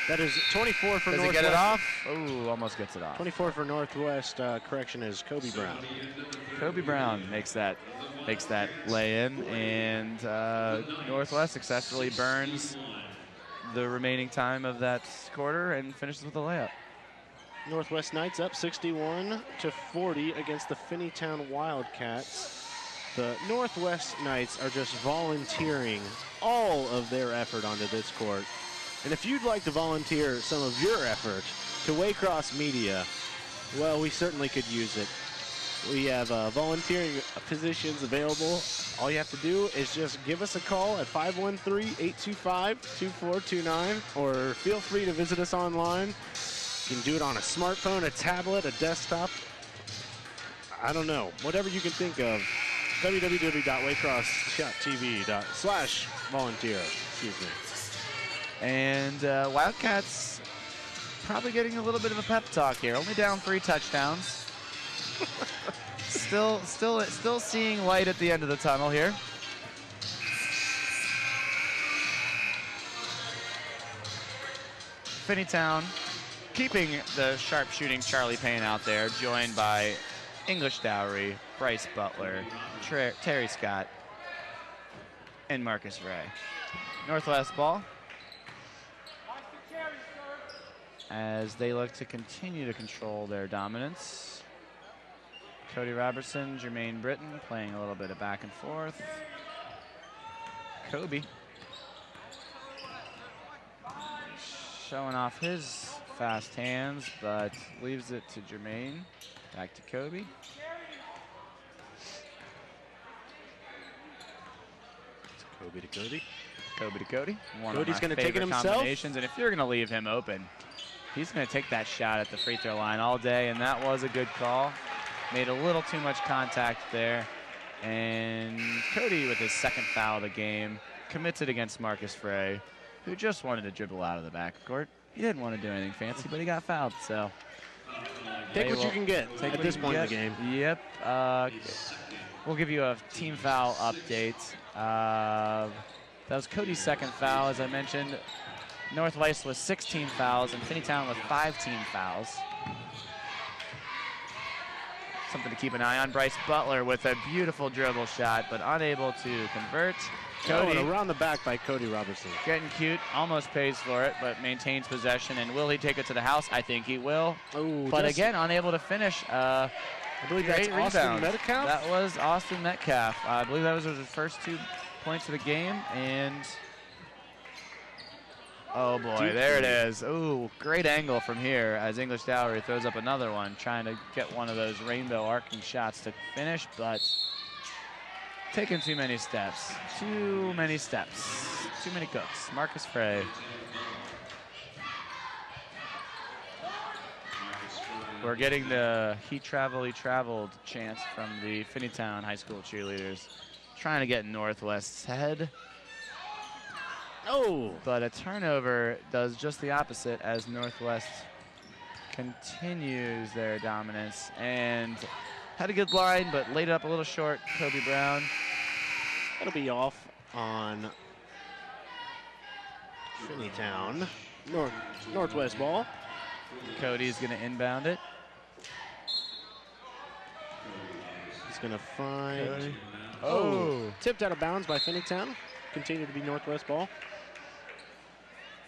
That is 24 for Northwest. Does he get it off? Ooh, almost gets it off. 24 for Northwest. Correction is Kobe Brown. Kobe Brown makes that lay in, and Northwest successfully burns the remaining time of that quarter and finishes with a layup. Northwest Knights up 61-40 against the Finneytown Wildcats. The Northwest Knights are just volunteering all of their effort onto this court. And if you'd like to volunteer some of your effort to Waycross Media, well, we certainly could use it. We have volunteering positions available. All you have to do is just give us a call at 513-825-2429, or feel free to visit us online. You can do it on a smartphone, a tablet, a desktop. I don't know, whatever you can think of. www.waycross.tv/volunteer. Excuse me. And Wildcats probably getting a little bit of a pep talk here. Only down 3 touchdowns. Still seeing light at the end of the tunnel here. Finneytown keeping the sharpshooting Charlie Payne out there, joined by English Dowry, Bryce Butler, Terry Scott, and Marcus Ray. Northwest ball as they look to continue to control their dominance. Cody Robertson, Jermaine Britton playing a little bit of back and forth. Kobe showing off his fast hands, but leaves it to Jermaine. Back to Kobe. Kobe to Cody. Kobe to Cody. Cody's going to take it himself. And if you're going to leave him open, he's going to take that shot at the free throw line all day, and that was a good call. Made a little too much contact there. And Cody, with his 2nd foul of the game, commits it against Marcus Frey, who just wanted to dribble out of the backcourt. He didn't want to do anything fancy, but he got fouled, so. Take what you can get at this point in the game. Yep. We'll give you a team foul update. That was Cody's 2nd foul, as I mentioned. Northwest with 16 fouls, and Finneytown with 5 team fouls. Something to keep an eye on. Bryce Butler with a beautiful dribble shot, but unable to convert. Cody around the back by Cody Robertson. Getting cute, almost pays for it, but maintains possession. And will he take it to the house? I think he will. Ooh, but again, unable to finish. I believe that's Austin Metcalf. That was Austin Metcalf. I believe that was his first 2 points of the game. And oh boy, there it is. Ooh, great angle from here as English Dowry throws up another one, trying to get one of those rainbow arcing shots to finish, but taking too many steps. Too many cooks. Marcus Frey. We're getting the he traveled chant from the Finneytown High School cheerleaders, trying to get in Northwest's head. Oh! But a turnover does just the opposite as Northwest continues their dominance and had a good line, but laid it up a little short. Kobe Brown. That'll be off on Finneytown. Northwest ball. Cody's going to inbound it. He's going to find. Cody. Oh! Tipped out of bounds by Finneytown. Continue to be Northwest ball.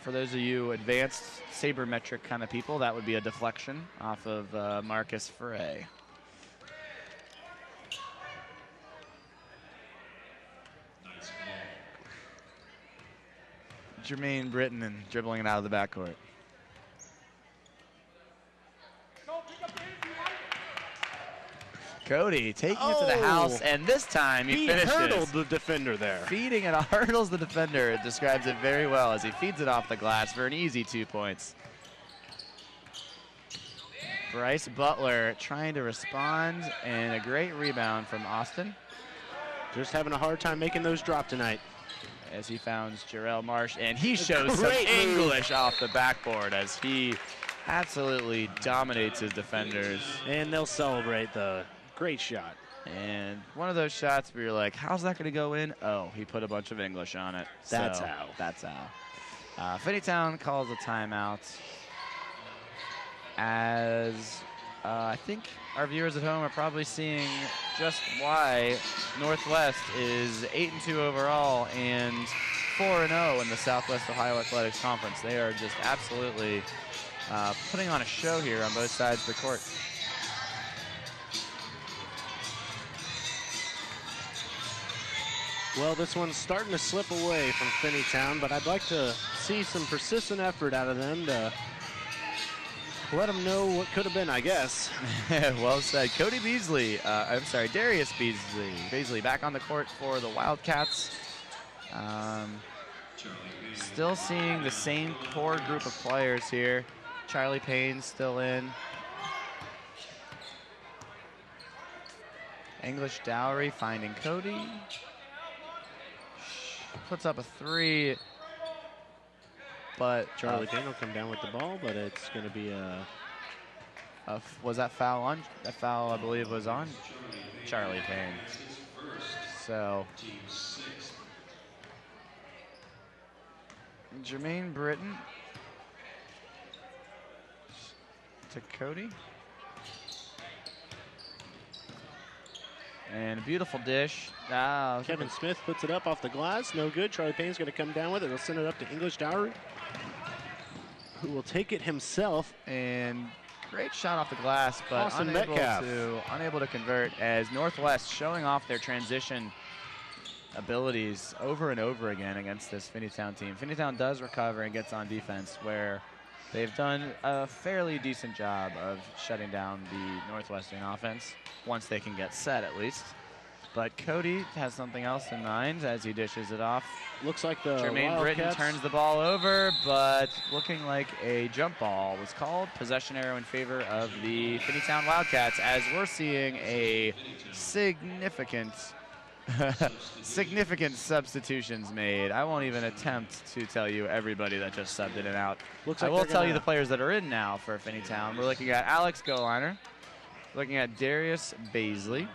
For those of you advanced sabermetric kind of people, that would be a deflection off of Marcus Frey. Jermaine Britton and dribbling it out of the backcourt. Cody taking it to the house, and this time he finishes. Hurdled the defender there. Feeding it, hurdles the defender. It describes it very well as he feeds it off the glass for an easy 2 points. Bryce Butler trying to respond, and a great rebound from Austin. Just having a hard time making those drop tonight. As he founds Jarrell Marsh, and he shows some Great move. English off the backboard as he absolutely dominates his defenders. And they'll celebrate the great shot. And one of those shots where you're like, how's that going to go in? Oh, he put a bunch of English on it. That's So, how. That's how. Finneytown calls a timeout as I think our viewers at home are probably seeing just why Northwest is 8-2 overall and 4-0 in the Southwest Ohio Athletics Conference. They are just absolutely putting on a show here on both sides of the court. Well, this one's starting to slip away from Finneytown, but I'd like to see some persistent effort out of them to let them know what could have been, I guess. Well said. Darius Beasley back on the court for the Wildcats. Still seeing the same core group of players here. Charlie Payne still in. English Dowry finding Cody. Puts up a three, but Charlie Payne will come down with the ball, but it's going to be was that foul on? That foul, I believe, was on Charlie Payne. So Jermaine Britton to Cody. And a beautiful dish. Kevin Smith puts it up off the glass. No good. Charlie Payne's going to come down with it. He'll send it up to English Dowry, who will take it himself. And great shot off the glass, but Austin unable Metcalf. to convert as Northwest showing off their transition abilities over and over again against this Finneytown team. Finneytown does recover and gets on defense, where they've done a fairly decent job of shutting down the Northwestern offense once they can get set, at least. But Cody has something else in mind as he dishes it off. Looks like the Jermaine Britton Wildcats turns the ball over, but looking like a jump ball was called. Possession arrow in favor of the Finneytown Wildcats, as we're seeing a significant substitutions made. I won't even attempt to tell you everybody that just subbed in and out. Looks I like will they're tell you gonna- the players that are in now for Finneytown. We're looking at Alex Gohliner, looking at Darius Baisley,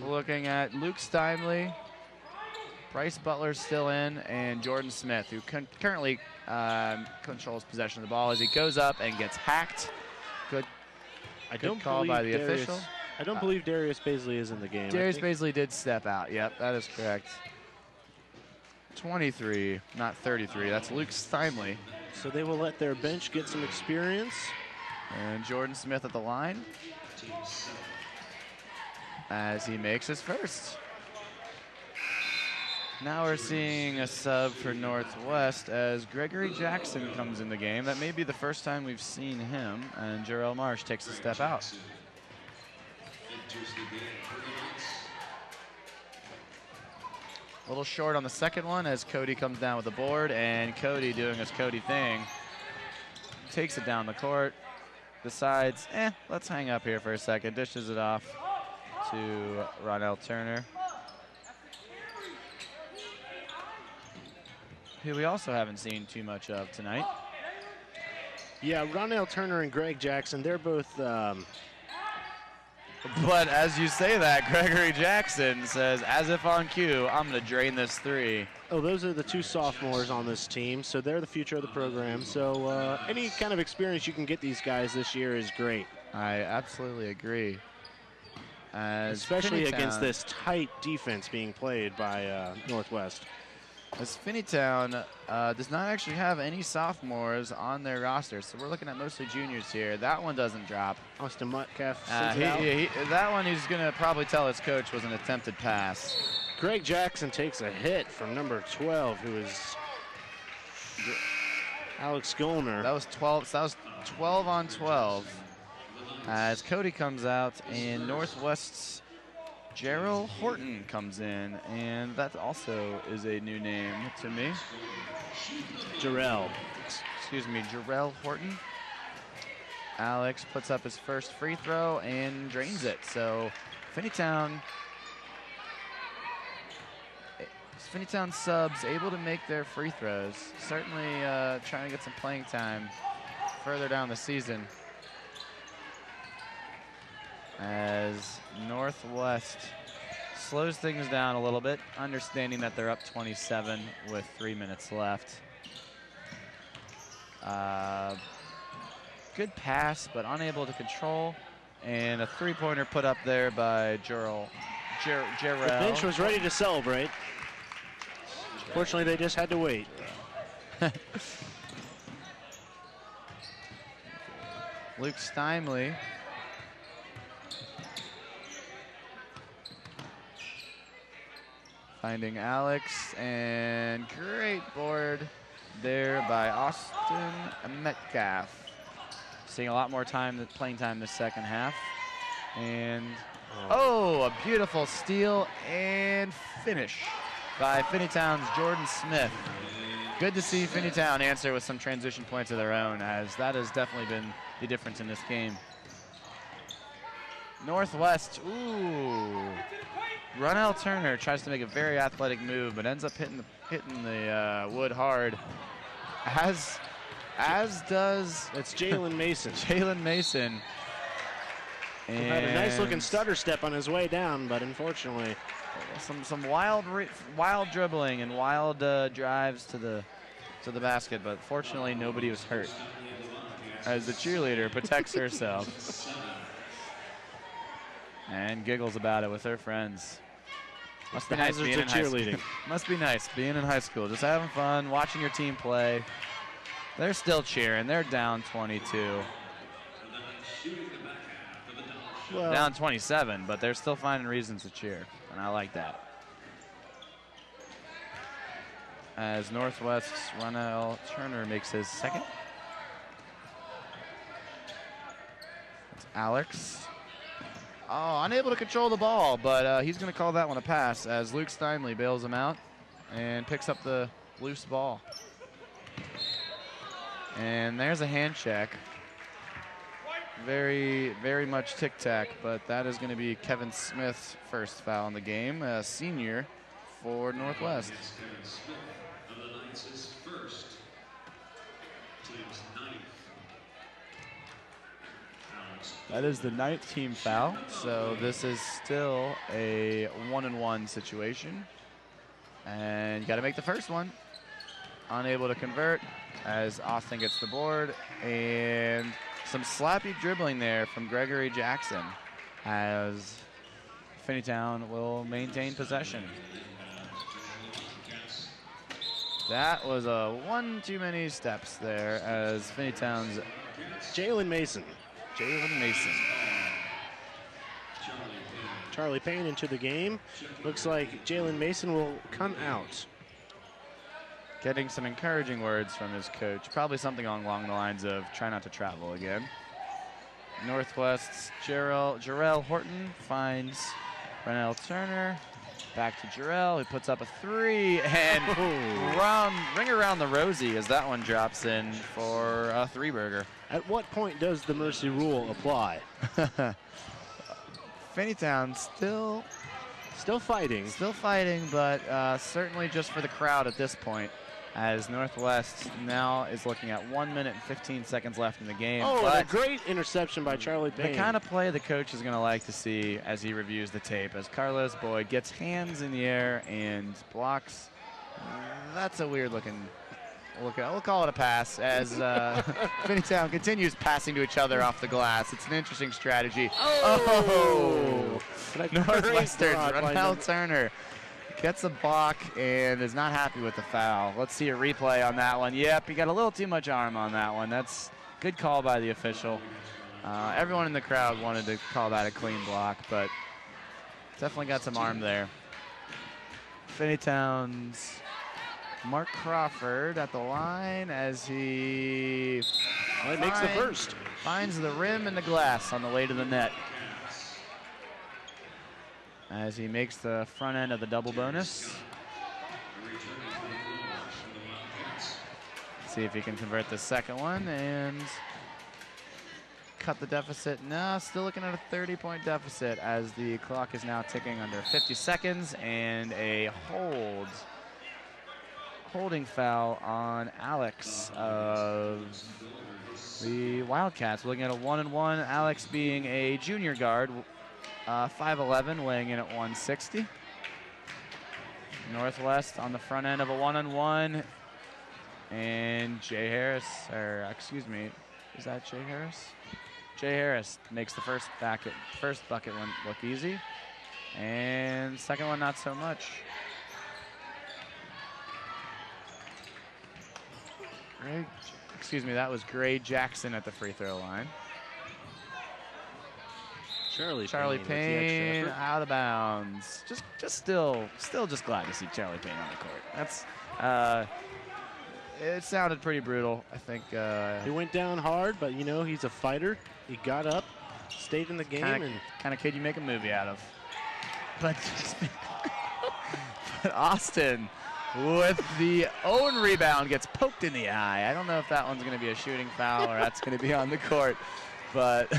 looking at Luke Steinley, Bryce Butler still in, and Jordan Smith, who currently controls possession of the ball as he goes up and gets hacked. Good call by the official. I don't believe Darius Baisley is in the game. Darius Baisley did step out. Yep, that is correct. 23, not 33. That's Luke Steinley. So they will let their bench get some experience. And Jordan Smith at the line as he makes his first. Now we're seeing a sub for Northwest as Gregory Jackson comes in the game. That may be the first time we've seen him, and Jarrell Marsh takes a step out. A little short on the second one as Cody comes down with the board, and Cody doing his Cody thing. Takes it down the court, decides, let's hang up here for a second, dishes it off to Ronell Turner, who we also haven't seen too much of tonight. Yeah, Ronell Turner and Greg Jackson, they're both But as you say that, Gregory Jackson says, as if on cue, I'm going to drain this three. Oh, those are the two sophomores on this team, so they're the future of the program. So any kind of experience you can get these guys this year is great. I absolutely agree. Especially against this tight defense being played by Northwest. As Finneytown does not actually have any sophomores on their roster, so we're looking at mostly juniors here. That one doesn't drop. Austin Metcalf sends it out. That one he's going to probably tell his coach was an attempted pass. Greg Jackson takes a hit from number 12, who is Alex Gohlner. That was 12. So that was 12 on 12. As Cody comes out and Northwest's Gerald Horton comes in, and that also is a new name to me. Jarrell. Excuse me, Jarrell Horton. Alex puts up his first free throw and drains it. So Finneytown subs able to make their free throws. Certainly trying to get some playing time further down the season, as Northwest slows things down a little bit, understanding that they're up 27 with 3 minutes left. Good pass, but unable to control. And a three-pointer put up there by Jarrell. The bench was ready to celebrate. Fortunately, they just had to wait. Luke Steinley. Finding Alex, and great board there by Austin Metcalf. Seeing a lot more playing time this second half. And, oh, a beautiful steal and finish by Finneytown's Jordan Smith. Good to see Finneytown answer with some transition points of their own, as that has definitely been the difference in this game. Northwest, ooh. Ronell Turner tries to make a very athletic move, but ends up hitting the wood hard. As does, it's Jalen Mason. Jalen Mason. He had a nice looking stutter step on his way down, but unfortunately, some wild dribbling and wild drives to the basket, but fortunately nobody was hurt, as the cheerleader protects herself and giggles about it with her friends. Must be nice being in cheerleading. Must be nice being in high school, just having fun, watching your team play. They're still cheering. They're down 22. Well, down 27, but they're still finding reasons to cheer, and I like that. As Northwest's Ronell Turner makes his second. It's Alex. Oh, unable to control the ball, but he's going to call that one a pass, as Luke Steinley bails him out and picks up the loose ball. And there's a hand check. Very, very much tic-tac, but that is going to be Kevin Smith's first foul in the game, a senior for Northwest. That is the 9th team foul, so this is still a 1-and-1 situation. And you got to make the first one. Unable to convert, as Austin gets the board, and some slappy dribbling there from Gregory Jackson, as Finneytown will maintain possession. That was a one too many steps there, as Finneytown's Jalen Mason. Charlie Payne into the game. Looks like Jalen Mason will come out. Getting some encouraging words from his coach. Probably something along the lines of try not to travel again. Northwest's Jarrell Horton finds Ronell Turner. Back to Jarrell, who puts up a three, and ring around the rosy as that one drops in for a three-burger. At what point does the mercy rule apply? Finneytown still fighting. Still fighting, but certainly just for the crowd at this point, as Northwest now is looking at 1 minute and 15 seconds left in the game. Oh, and a great interception by Charlie Payne. The kind of play the coach is going to like to see as he reviews the tape, as Carlos Boyd gets hands in the air and blocks. That's a weird looking look. We'll call it a pass, as Finneytown continues passing to each other off the glass. It's an interesting strategy. Oh! Northwestern's Ronell Turner gets a block and is not happy with the foul. Let's see a replay on that one. Yep, he got a little too much arm on that one. That's good call by the official. Everyone in the crowd wanted to call that a clean block, but definitely got some arm there. Finneytown's Mark Crawford at the line as he makes the first. Finds the rim and the glass on the way to the net, as he makes the front end of the double bonus. See if he can convert the second one, and cut the deficit? No, still looking at a 30-point deficit as the clock is now ticking under 50 seconds, and a holding foul on Alex of the Wildcats. Looking at a 1-and-1, Alex being a junior guard, 5'11", weighing in at 160. Northwest on the front end of a 1-on-1, and Jay Harris, or excuse me, is that Jay Harris? Jay Harris makes the first bucket one look easy, and second one not so much. That was Gray Jackson at the free throw line. Charlie Payne out of bounds. Still just glad to see Charlie Payne on the court. That's it sounded pretty brutal. I think he went down hard, but you know he's a fighter. He got up, stayed in the game, and kind of kid you make a movie out of. But Austin with the own rebound gets poked in the eye. I don't know if that one's going to be a shooting foul or that's going to be on the court, but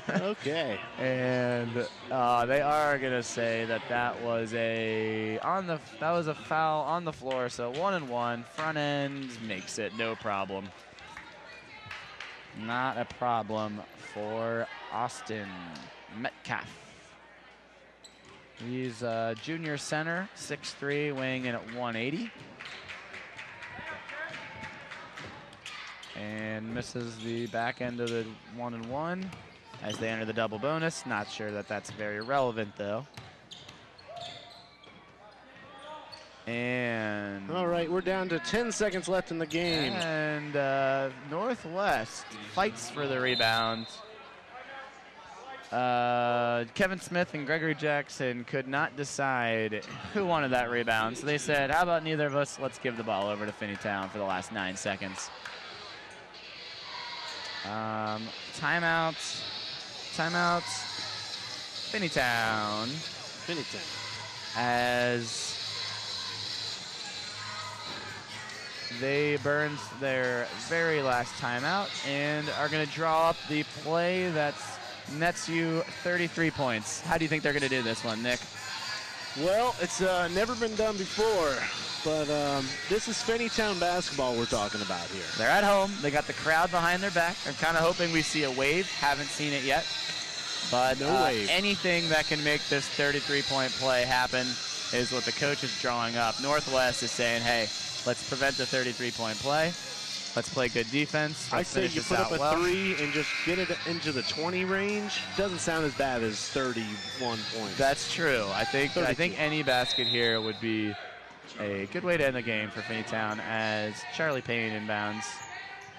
okay. And they are going to say that was a foul on the floor. So 1-and-1, front end makes it no problem. Not a problem for Austin Metcalf. He's a junior center, 6'3", weighing in at 180. And misses the back end of the 1-and-1 as they enter the double bonus. Not sure that that's very relevant, though. And all right, we're down to 10 seconds left in the game. And Northwest fights for the rebound. Kevin Smith and Gregory Jackson could not decide who wanted that rebound. So they said, how about neither of us? Let's give the ball over to Finneytown for the last 9 seconds. Timeouts. Finneytown. As they burn their very last timeout and are going to draw up the play that nets you 33 points. How do you think they're going to do this one, Nick? Well, it's never been done before, but this is Finneytown basketball we're talking about here. They're at home. They got the crowd behind their back. I'm kind of hoping we see a wave. Haven't seen it yet. But no wave. Anything that can make this 33-point play happen is what the coach is drawing up. Northwest is saying, hey, let's prevent the 33-point play. Let's play good defense. I say you put up a 3 and just get it into the 20 range. Doesn't sound as bad as 31 points. That's true. I think any basket here would be a good way to end the game for Finneytown as Charlie Payne inbounds.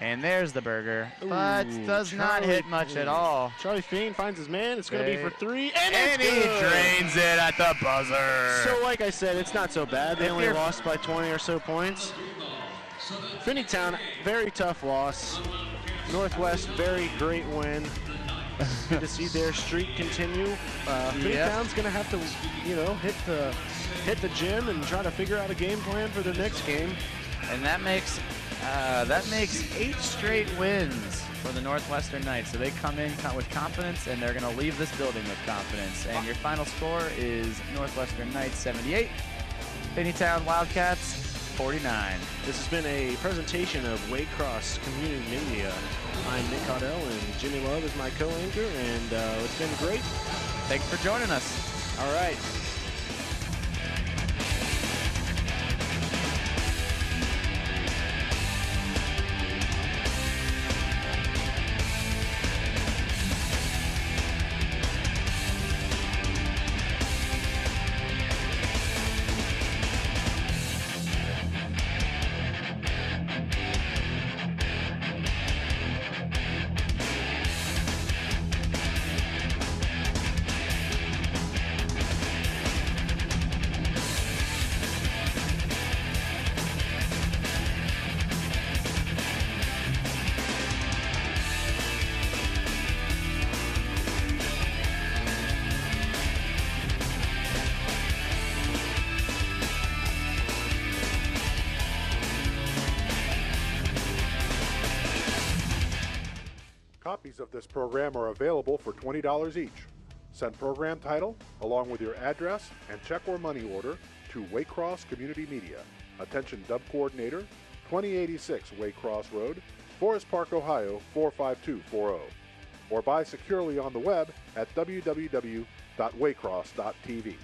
And there's the burger, but does not hit much at all. Charlie Payne finds his man. It's going to be for 3, and he drains it at the buzzer. So like I said, it's not so bad. They only lost by 20 or so points. Finneytown, very tough loss. Northwest, very great win. Good to see their streak continue. Finneytown's going to have to, hit the gym and try to figure out a game plan for their next game. And that makes 8 straight wins for the Northwestern Knights. So they come in with confidence, and they're going to leave this building with confidence. And your final score is Northwestern Knights 78, Finneytown Wildcats 49. This has been a presentation of Waycross Community Media. I'm Nick Caudell, and Jimmy Love is my co-anchor, and it's been great. Thanks for joining us. All right. Copies of this program are available for $20 each. Send program title along with your address and check or money order to Waycross Community Media. Attention Dub Coordinator, 2086 Waycross Road, Forest Park, Ohio 45240. Or buy securely on the web at www.waycross.tv.